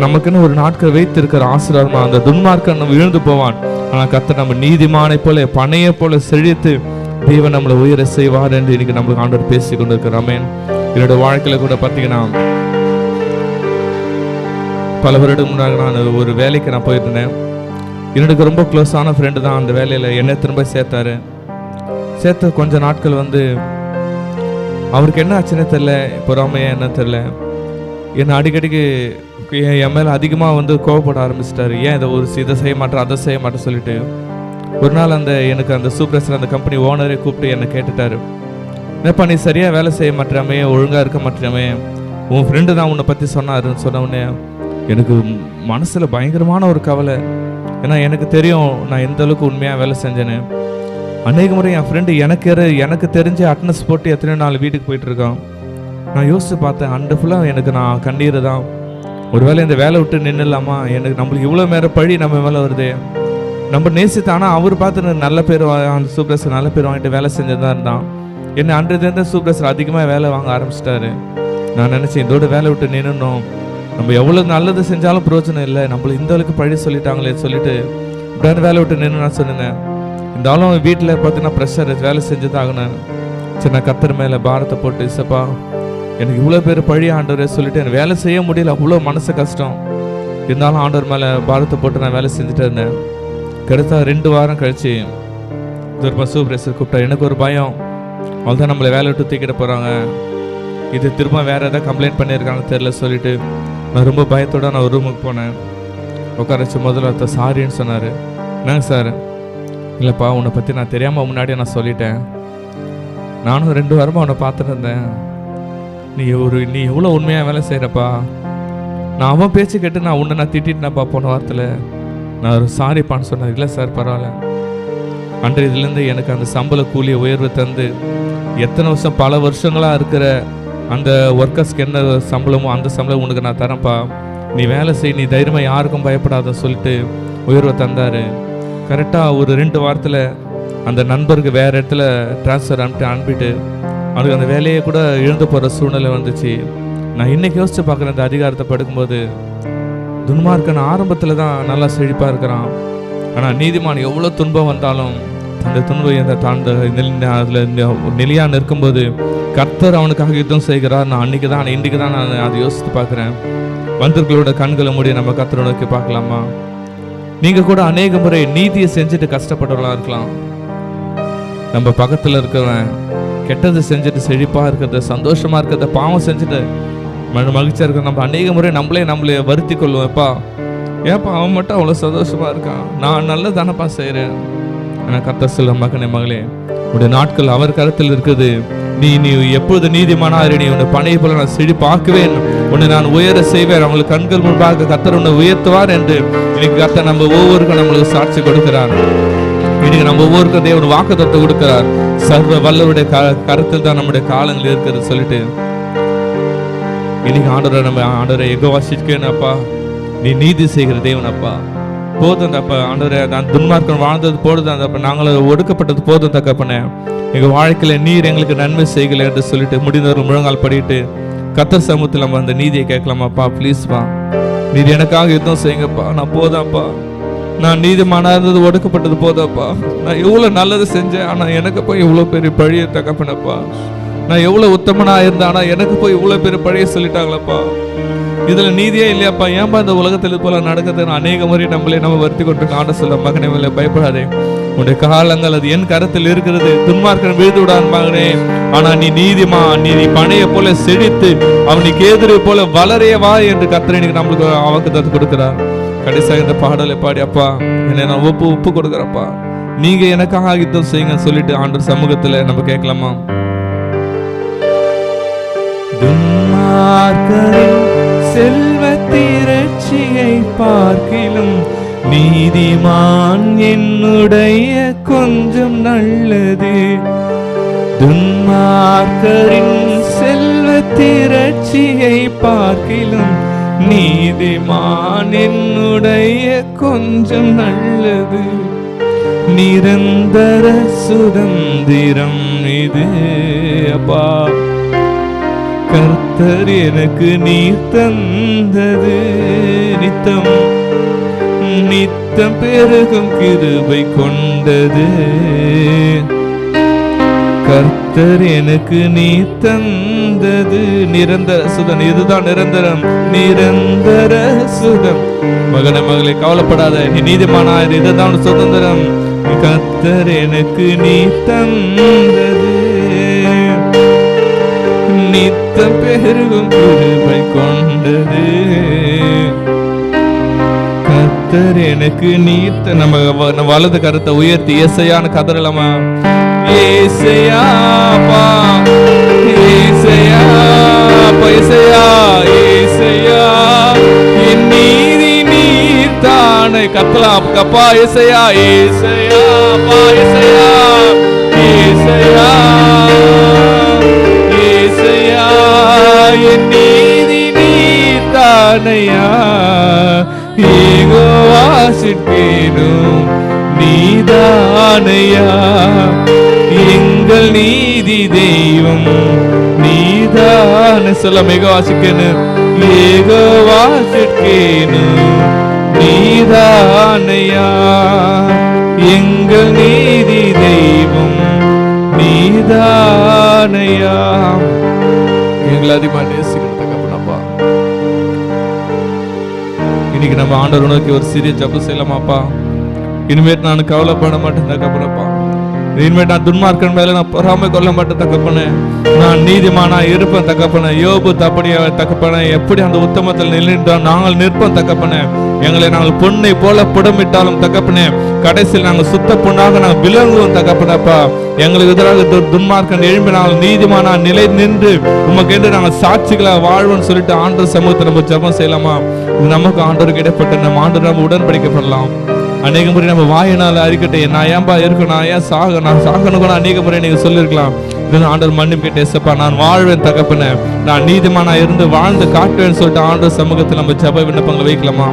நமக்குன்னு ஒரு நாட்கள் வைத்திருக்கிற ஆசீர்வாதமா அந்த துன்மார்க்கன் நம்ம விழுந்து போவான். ஆனால் கர்த்தர் நம்ம நீதிமானை போல பனையை போல செழித்து தேவன் நம்மளை உயர செய்வார் என்று இன்னைக்கு நம்மளுக்கு ஆண்டவர் பேசி கொண்டு இருக்கிறார். ஆமென். என்னோட வாழ்க்கையில கூட பார்த்தீங்கன்னா பல வருடம் முன்னாடி நான் ஒரு வேலைக்கு நான் போயிருந்தேன். என்னோட ரொம்ப க்ளோஸான ஃப்ரெண்டு தான் அந்த வேலையில் என்னை திரும்ப சேர்த்த கொஞ்ச நாட்கள் அவருக்கு என்ன ஆச்சுன்னு தெரில, பொறாமையா என்ன தெரில, என்னை அடிக்கடிக்கு என் மேலே அதிகமாக கோவப்பட ஆரம்பிச்சிட்டாரு. ஏன் இதை செய்ய மாட்டேன் அதை செய்ய மாட்டேன்னு சொல்லிட்டு ஒரு நாள் எனக்கு அந்த சூப்பர்வைசர் அந்த கம்பெனி ஓனரே கூப்பிட்டு என்னை கேட்டுட்டாரு, என்னப்பா நீ சரியாக வேலை செய்ய மாட்டேறாமே, ஒழுங்காக இருக்க மாட்டேறாமே, உன் ஃப்ரெண்டு தான் உன்னை பற்றி சொன்னாருன்னு சொன்ன உடனே எனக்கு மனசில் பயங்கரமான ஒரு கவலை. ஏன்னா எனக்கு தெரியும் நான் எந்த அளவுக்கு உண்மையாக வேலை செஞ்சேன்னு. அநேக முறை என் ஃப்ரெண்டு எனக்கு தெரிஞ்ச அட்டனன்ஸ் போட்டு எத்தனையோ நாள் வீட்டுக்கு போயிட்டுருக்கான். நான் யோசித்து பார்த்தேன், அண்டு ஃபுல்லாக எனக்கு நான் கண்ணீர் தான். ஒருவேளை இந்த வேலை விட்டு நின்றுலாமா, நம்மளுக்கு இவ்வளோ நேரம் பழி நம்ம மேலே வருது, நம்ம நேசித்து. ஆனால் அவர் பார்த்து நல்ல பேர், அந்த சூப்பர்வைசர் நல்ல பேர் வாங்கிட்டு வேலை செஞ்சதான் இருந்தான். என்னை அன்றைய சூப்பர்வைசர் அதிகமாக வேலை வாங்க ஆரம்பிச்சிட்டாரு. நான் நினச்சேன் இதோட வேலை விட்டு நின்றுணும், நம்ம எவ்வளோ நல்லது செஞ்சாலும் பிரயோஜனம் இல்லை, நம்மள இந்த அளவுக்கு பழி சொல்லிட்டாங்களே சொல்லிட்டு இப்படியான வேலை விட்டு நின்று நான் சொன்னேன். இருந்தாலும் வீட்டில் பார்த்தீங்கன்னா ப்ரெஷர், வேலை செஞ்சு தான் ஆகணும். சரி நான் கர்த்தர் மேலே பாரத்தை போட்டு, இசப்பா எனக்கு இவ்வளோ பேர் பழி ஆண்டவரே சொல்லிட்டு எனக்கு வேலை செய்ய முடியல, அவ்வளோ மனசு கஷ்டம். இருந்தாலும் ஆண்டவர் மேலே பாரத்தை போட்டு நான் வேலை செஞ்சுட்டு இருந்தேன். கிடத்தா 2 வாரம் கழிச்சு திரும்ப சூப்பர்வைசர் கூப்பிட்டா. எனக்கு ஒரு பயம், அவள்தான் நம்மளை வேலை விட்டு தூக்கிட்டு போகிறாங்க, இது திரும்ப வேறு எதாவது கம்ப்ளைண்ட் பண்ணியிருக்காங்கன்னு தெரில சொல்லிட்டு நான் ரொம்ப பயத்தோடு நான் ஒரு ரூமுக்கு போனேன். உட்காரச்சு முதல்ல சாரின்னு சொன்னார். என்னங்க சார்? இல்லைப்பா உன்னை பற்றி நான் தெரியாமல் முன்னாடியே நான் சொல்லிட்டேன், நானும் 2 வாரமாக உன்னை பார்த்துட்டு இருந்தேன், நீ எவ்வளோ உண்மையாக வேலை செய்கிறப்பா, நான் அவன் பேச்சு கேட்டு நான் திட்டிட்டேன்ப்பா போன வாரத்தில், நான் ஒரு சாரிப்பான்னு சொன்னேன். இல்லை சார் பரவாயில்ல, அன்று இதுலேருந்து எனக்கு அந்த சம்பள கூலிய உயர்வு தந்து எத்தனை வருஷம் பல வருஷங்களாக இருக்கிற அந்த ஒர்க்கர்ஸ்க்கு என்ன சம்பளமோ அந்த சம்பளம் உனக்கு நான் தரேன்ப்பா, நீ வேலை செய், நீ தைரியமாக யாருக்கும் பயப்படாத சொல்லிட்டு உயர்வை தந்தார். கரெக்டாக ஒரு 2 வாரத்தில் அந்த நண்பருக்கு வேறு இடத்துல ட்ரான்ஸ்ஃபர் அனுப்பிட்டு அவனுக்கு அந்த வேலையை கூட இழந்து போகிற சூழ்நிலை வந்துச்சு. நான் இன்றைக்கி யோசித்து பார்க்குறேன், அந்த அதிகாரத்தை படுக்கும்போது துன்மார்க்கன் ஆரம்பத்தில் தான் நல்லா செழிப்பாக இருக்கிறான், ஆனால் நீதிமான் எவ்வளோ துன்பம் வந்தாலும் அந்த துன்பம் அதில் நிலையாக நிற்கும்போது கர்த்தர் அவனுக்காக யுத்தம் செய்கிறார். நான் இன்றைக்கு தான் நான் அதை யோசித்து பார்க்குறேன். வந்தர்களோட கண்களை மூடி நம்ம கர்த்தரை நோக்கி பார்க்கலாமா? நீங்கள் கூட அநேக முறை நீதியை செஞ்சுட்டு கஷ்டப்பட்டவர்களாக இருக்கலாம். நம்ம பக்கத்தில் இருக்கிறவன் கெட்டது செஞ்சுட்டு செழிப்பாக இருக்கிறத, சந்தோஷமாக இருக்கிறத, பாவம் செஞ்சுட்டு மகிழ்ச்சியாக இருக்கிற நம்ம அநேக முறை நம்மளே வருத்தி கொள்வோம்ப்பா, ஏன்ப்பா அவன் மட்டும் அவ்வளோ சந்தோஷமாக இருக்கான், நான் நல்ல தானப்பா செய்கிறேன். ஆனால் கர்த்தர் சொல்ல, மகனே மகளே, உடைய நாட்கள் அவர் கருத்தில் இருக்குது, நீ எப்பொழுது நீதிமானாரு, நீ உன்னை பனையை போல நான் செழிப்பாக்குவேன், உன்னை நான் உயர செய்வேன், அவங்களுக்கு கண்கள் முன்பாக கர்த்தர் உன்னை உயர்த்துவார் என்று இன்னைக்கு கர்த்தர் நம்ம ஒவ்வொருக்கும் நம்மளுக்கு சாட்சி கொடுக்கிறார். இன்னைக்கு நம்ம ஒவ்வொருக்கும் தேவன் வாக்குத்தத்தத்தை கொடுக்கிறார். சர்வ வல்லவருடைய கருத்தில் தான் நம்முடைய காலங்கள் இருக்கிறது சொல்லிட்டு இன்னைக்கு ஆண்டவரை எகவாசிக்கேனப்பா, நீ நீதி செய்கிற தேவன் அப்பா, போதும் அப்பா ஆண்டவரே, நான் துன்மார்க்கன் வாழ்ந்தது போதும், அந்த அப்ப நாங்களும் ஒடுக்கப்பட்டது போதும் தகப்பனே, எங்கள் வாழ்க்கையில நீர் எங்களுக்கு நன்மை செய்யலை என்று சொல்லிட்டு முடிந்தவர்கள் முழங்கால் படிட்டு கர்த்தர் சமூகத்தில் நம்ம அந்த நீதியை கேட்கலாமாப்பா. ப்ளீஸ்ப்பா, நீர் எனக்காக யுத்தம் செய்யுங்கப்பா, நான் போதாப்பா, நான் நீதிமானா இருந்தது ஒடுக்கப்பட்டது போதாப்பா, நான் எவ்வளோ நல்லது செஞ்சேன், ஆனால் எனக்கு போய் இவ்வளோ பெரிய பழியை தகப்பனப்பா, நான் எவ்வளோ உத்தமனா இருந்தேன், ஆனால் எனக்கு போய் இவ்வளோ பெரிய பழியை சொல்லிட்டாங்களப்பா, இதில் நீதியே இல்லையாப்பா, ஏன்பா இந்த உலகத்தில் போல நடக்குதுன்னு அநேக முறை நம்ம வருத்தி கொண்டு காண சொல்ல, மகனே மேலே பயப்படாதே, உன்னுடைய காலங்கள் அது என் கரத்தில் இருக்கிறது, துன்மார்க்கன் வீழ்ந்து விடான் மகனே, ஆனா நீ நீதிமான், நீ பனையை போல செழித்து அவனுக்கு எதிரே போல வளரைய வா என்று கர்த்தர் நம்மளுக்கு வாக்குத்தத்தம் கொடுக்கிறார். கடைசியாக இந்த பாடலை பாடி, அப்பா என்னை நான் ஒப்பு கொடுக்குறப்பா, நீங்க எனக்காக யுத்தம் செய்யுங்கன்னு சொல்லிட்டு ஆண்டவர் சமூகத்துல நம்ம கேட்கலாமா? துன்மார்க்கரின் செல்வத்திரட்சியை பார்க்கிலும் நீதிமான் என்னுடைய கொஞ்சம் நல்லது. துன்மார்க்கரின் செல்வத்திரட்சியை பார்க்கிலும் நீதிமான் என்னுடைய கொஞ்சம் நல்லது. நிரந்தர சுதந்திரம் இது அப்பா, கர்த்தர் எனக்கு நீர் தந்தது. நித்தம் நித்தம் பெருகும் கிருபை கொண்டது. கர்த்தர் எனக்கு நீ தந்தது நிரந்தர சுகம். இதுதான் நிரந்தரம், நிரந்தர சுகம். மகனே மகளே கவலைப்படாத, நீ நீதிமானாயிரு, இதுதான் சுதந்திரம். கர்த்தர் எனக்கு நீ தந்தது நித்தம் பெருகும் கிருபை கொண்டது. கர்த்தர் எனக்கு நீத்த நம்ம வலது கருத்தை உயர்த்தி ஏசையான்னு கதறலாமா? ஏசையாப்பா, ஏசையாப்பா, ஏசையா, ஏசையா, என் நீதி நீர் தானே. கத்தலாம் கப்பா, ஏசையா, ஏசையாப்பா, ஏசையா, ஏசையா, ஏசையா, என் நீதி நீர் தானையா. ஈகோவாசிட்டேனும் நீதானையா, எங்கள் நீதி தெய்வம் நீதான. சொல்ல மிகவாசிக்கணும். ஏகவாசிக்கேனும் நீதானையா, எங்கள் நீதி தெய்வம் நீதானையா. எங்களை அதிகமாக நேசிக்கணும் தகப்பனப்பா. இன்னைக்கு நம்ம ஆண்டவர் நோக்கி ஒரு சிறிய ஜெபம் செய்யலாமாப்பா? இனிமேட்டு நான் கவலைப்பட மாட்டேன் தகப்பனப்பா. இனிமேட்டு நான் துன்மார்க்கன் மேல நான் பொறாமை கொள்ள மாட்டேன் தகப்பனே. நான் நீதிமானா இருப்பேன் தகப்பனே. யோபு தப்படியா தகப்பனே, எப்படி அந்த உத்தமத்தில் நிலைநின்றோம் நாங்கள் நிற்போம் தகப்பனே. எங்களை நாங்கள் பொண்ணை போல புடமிட்டாலும் தகப்பனே, கடைசியில் நாங்கள் சுத்த பொண்ணாக நாங்கள் விளங்குவோம் தகப்பனப்பா. எங்களுக்கு எதிராக துன்மார்க்கன் எழும்பி நாங்கள் நீதிமானா நிலை நின்று உமக்கு என்று நாங்கள் சாட்சிகளா வாழ்வோம்னு சொல்லிட்டு ஆண்டவர் சமூகத்தை நம்ம ஜெபம் செய்யலாமா? இது நமக்கு ஆண்டவருக்கு இடைப்பட்ட நம்ம ஆண்டவர் நம்ம உடன்படிக்கப்படலாம். அநேக முறை நம்ம வாயினால அறிக்கட்டே, நான் ஏன்பா இருக்கணும், நான் ஏன் நான் சாகணும் கூட அநேக முறை நீங்க சொல்லிருக்கலாம். ஆண்டவர் மன்னிப்பு கேட்டு, ஏசப்பா நான் வாழ்வேன் தகப்பனே, நான் நீதிமானா இருந்து வாழ்ந்து காட்டுவேன்னு சொல்லிட்டு ஆண்டவர் சமூகத்தில் நம்ம ஜெப விண்ணப்பங்களை வைக்கலாமா?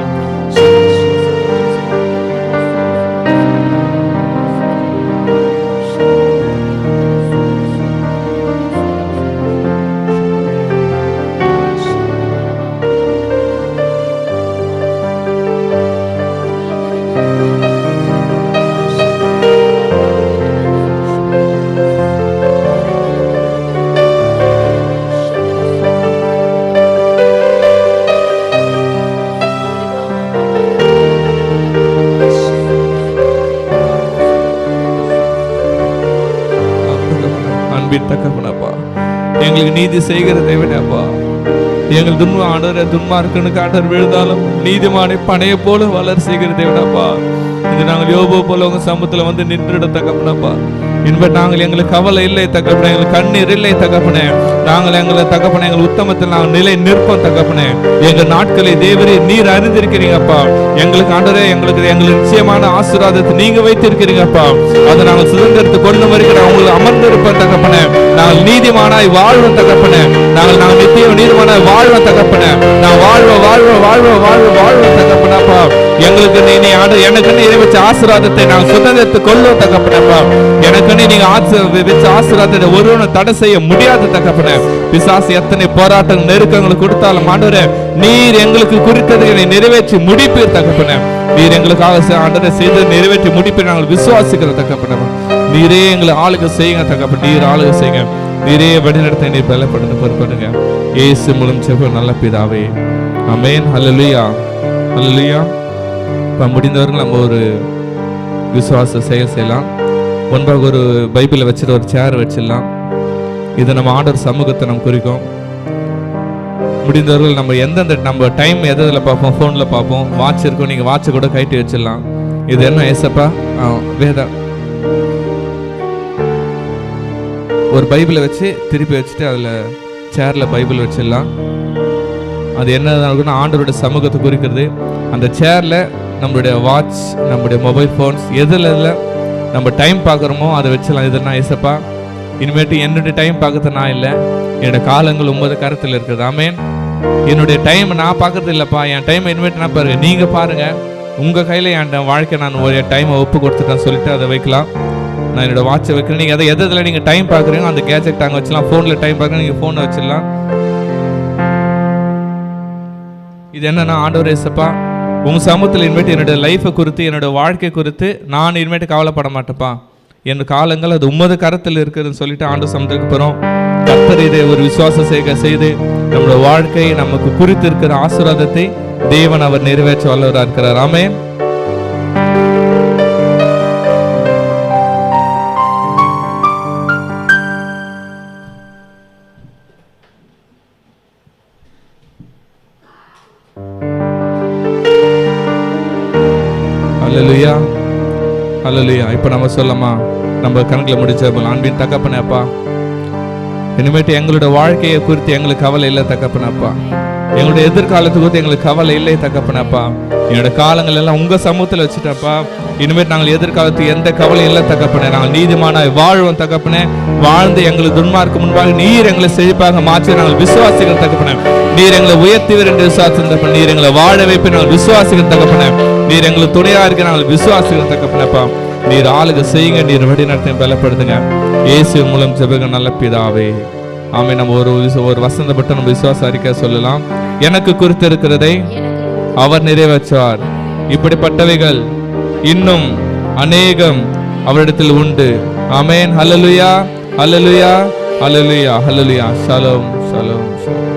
தகப்பனப்பா, எங்களுக்கு நீதி செய்கிற தேவனப்பா. எங்கள் துன்மார்க்கனுக்கு ஆண்டவர் விழுந்தாலும் நீதிமானை பனைய போல வளர் செய்கிற தேவனப்பா. இது நாங்கள் யோபு போல உங்க சமூகத்துல வந்து நின்றுட தகப்பனப்பா. இன்ப நாங்கள் எங்களுக்கு கவலை இல்லை தகப்பனே, எங்களுக்கு கண்ணீர் இல்லை தகப்பனே. நாங்கள் எங்களை தகப்பனே எங்கள் உத்தமத்தில் நாங்கள் நிலை நிற்போம் தகப்பனே. எங்கள் நாட்களை தேவரே நீர் அறிந்திருக்கிறீங்கப்பா. எங்களுக்கு ஆண்டவரே எங்களுக்கு நிச்சயமான ஆசீர்வாதத்தை நீங்க வைத்திருக்கிறீங்கப்பா. அதை நாங்கள் சுதந்திரத்தை கொண்டு வரைக்கும் உங்களுக்கு அமர்ந்திருப்போம் தகப்பனே. நாங்கள் நீதிமானாய் வாழ்வோம் தகப்பனே. நாங்கள் நித்திய நீதிமானாய் வாழ்வோம் தகப்பனே. நான் வாழ்வோம் தகப்பனப்பா. எங்களுக்கு நீ ஆண்டு எனக்கு நீ வச்ச ஆசீர்வாதத்தை நாங்கள் சுதந்திரத்தை கொள்வோம் தகப்பனப்பா. எனக்கு நீங்க வச்ச ஆசீர்வாதத்தை ஒருவனை தடை செய்ய முடியாது தகப்பனே. பிசாசு எத்தனை போராட்டம் நெருக்கங்களை கொடுத்தாலும் ஆண்டவரே நீர் எங்களுக்கு குறித்ததை நிறைவேற்றி முடிப்பீர் தகப்பனே. நீர் எங்களுக்காக ஆண்டவரை செய்து நிறைவேற்றி முடிப்பீர் நாங்கள் விசுவாசிக்கிற தகப்பனே. நீரே எங்களை ஆளுக செய்யுங்க தகப்பன், நீர் ஆளுக செய்யுங்க. நீரே வழிநடத்த நீர் பலப்படுத்த பொறுப்படுங்க. இயேசு மூலம் செப நல்ல பிதாவே, ஆமென். ஹல்லேலூயா, ஹல்லேலூயா. இப்போ முடிந்தவர்கள் நம்ம ஒரு விசுவாச செயல் செய்யலாம். முன்பாக ஒரு பைபிளை வச்சுட்டு ஒரு சேர் வச்சிடலாம். இதை நம்ம ஆண்டவர் சமூகத்தை நம்ம குறிக்கும். முடிந்தவர்கள் நம்ம எந்தெந்த நம்ம டைம் எதில் பார்ப்போம், ஃபோனில் பார்ப்போம், வாட்ச் இருக்கும், நீங்கள் வாட்சை கூட கைட்டி வச்சிடலாம். இது என்ன ஏசப்பா வேதா ஒரு பைபிளை வச்சு திருப்பி வச்சுட்டு அதில் சேரில் பைபிள் வச்சிடலாம். அது என்ன ஆண்டவருடைய சமூகத்தை குறிக்கிறது. அந்த சேரில் நம்மளுடைய வாட்ச், நம்மளுடைய மொபைல் ஃபோன்ஸ் எதில் நம்ம டைம் பார்க்குறோமோ அதை வச்சலாம். இதுனா ஏசப்பா இனிமேட்டு என்னுடைய டைம் பார்க்கறது நான் இல்லை, என்னோட காலங்கள் 9 கருத்தில் இருக்குது. ஆமேன். என்னுடைய டைம் நான் பார்க்கறது இல்லைப்பா, என் டைம் இனிமேட்டு நான் பாருங்க, நீங்கள் பாருங்கள் உங்கள் கையில் என் வாழ்க்கை நான் ஒரு டைமை ஒப்பு கொடுத்துட்டேன் சொல்லிட்டு அதை வைக்கலாம். நான் என்னோட வாட்சை வைக்கிறேன். நீங்கள் எதில் நீங்கள் டைம் பார்க்குறீங்க அந்த கேஜெட் அங்கே வச்சலாம். ஃபோனில் டைம் பார்க்குறேன், நீங்கள் ஃபோனை வச்சிடலாம். இது என்னன்னா ஆண்டவர் ஏசப்பா உங்கள் சமூகத்தில் இனிமேட்டு என்னோட லைஃப்பை குறித்து என்னோட வாழ்க்கை குறித்து நான் இனிமேட்டு கவலைப்பட மாட்டேப்பா. என் காலங்கள் அது உமது கரத்தில் இருக்குதுன்னு சொல்லிட்டு ஆண்டு சமுத்திரக்கு போகிறோம். கர்த்தர் இதை ஒரு விசுவாசம் செய்து நம்முடைய வாழ்க்கையை நமக்கு குறித்திருக்கிற ஆசீர்வாதத்தை தேவன் அவர் நிறைவேற்ற வல்லவராக இருக்கிறார். ஆமென். அல்லேலூயா, அல்லேலூயா. இப்போ நம்ம சொல்லமா, நம்ம கணக்கில் முடிச்ச அன்பின் தகப்பனே அப்பா, இனிமேட்டு எங்களோட வாழ்க்கையை குறித்து எங்களுக்கு கவலை இல்லை தகப்பனப்பா. எங்களுடைய எதிர்காலத்தை குறித்து எங்களுக்கு கவலை இல்லை தகப்பனப்பா. என்னோட காலங்கள் எல்லாம் உங்க சமூகத்தில் வச்சுட்டப்பா. இனிமேட்டு நாங்கள் எதிர்காலத்துக்கு எந்த கவலையும் இல்லை தகப்பனே. நாங்கள் நீதிமானாய் வாழ்வோம் தகப்பனே. வாழ்ந்து எங்களுக்கு துன்மார்க்கு முன்பாக நீர் எங்களை செழிப்பாக மாற்றி நாங்கள் விசுவாசிகள் தகப்பனே. நீர் எங்களை உயர்த்துவீர் என்று விசுவாசம் தகப்பனே. நீர் எங்களை வாழ வைப்பு நாங்கள் விசுவாசிகள் தகப்பனே. நீர் எங்களுக்கு துணையா இருக்க நாங்கள் விசுவாசிகள் தகப்பனப்பா. நீர் ஆளுக செய்யுங்க, நீர் வழி நடத்தி பலப்படுத்துங்க. இயேசு மூலம் ஜெபங்க நல்ல பிதாவே, ஆமே. நம்ம ஒரு வசந்தப்பட்ட நம்ம விசுவாச அறிக்கை சொல்லலாம். எனக்கு குறித்திருக்கிறதை அவர் நிறைவேற்றுவார். இப்படிப்பட்டவைகள் இன்னும் அநேகம் அவரிடத்தில் உண்டு. Amen. Hallelujah, hallelujah, hallelujah, hallelujah. Shalom, shalom, Shalom.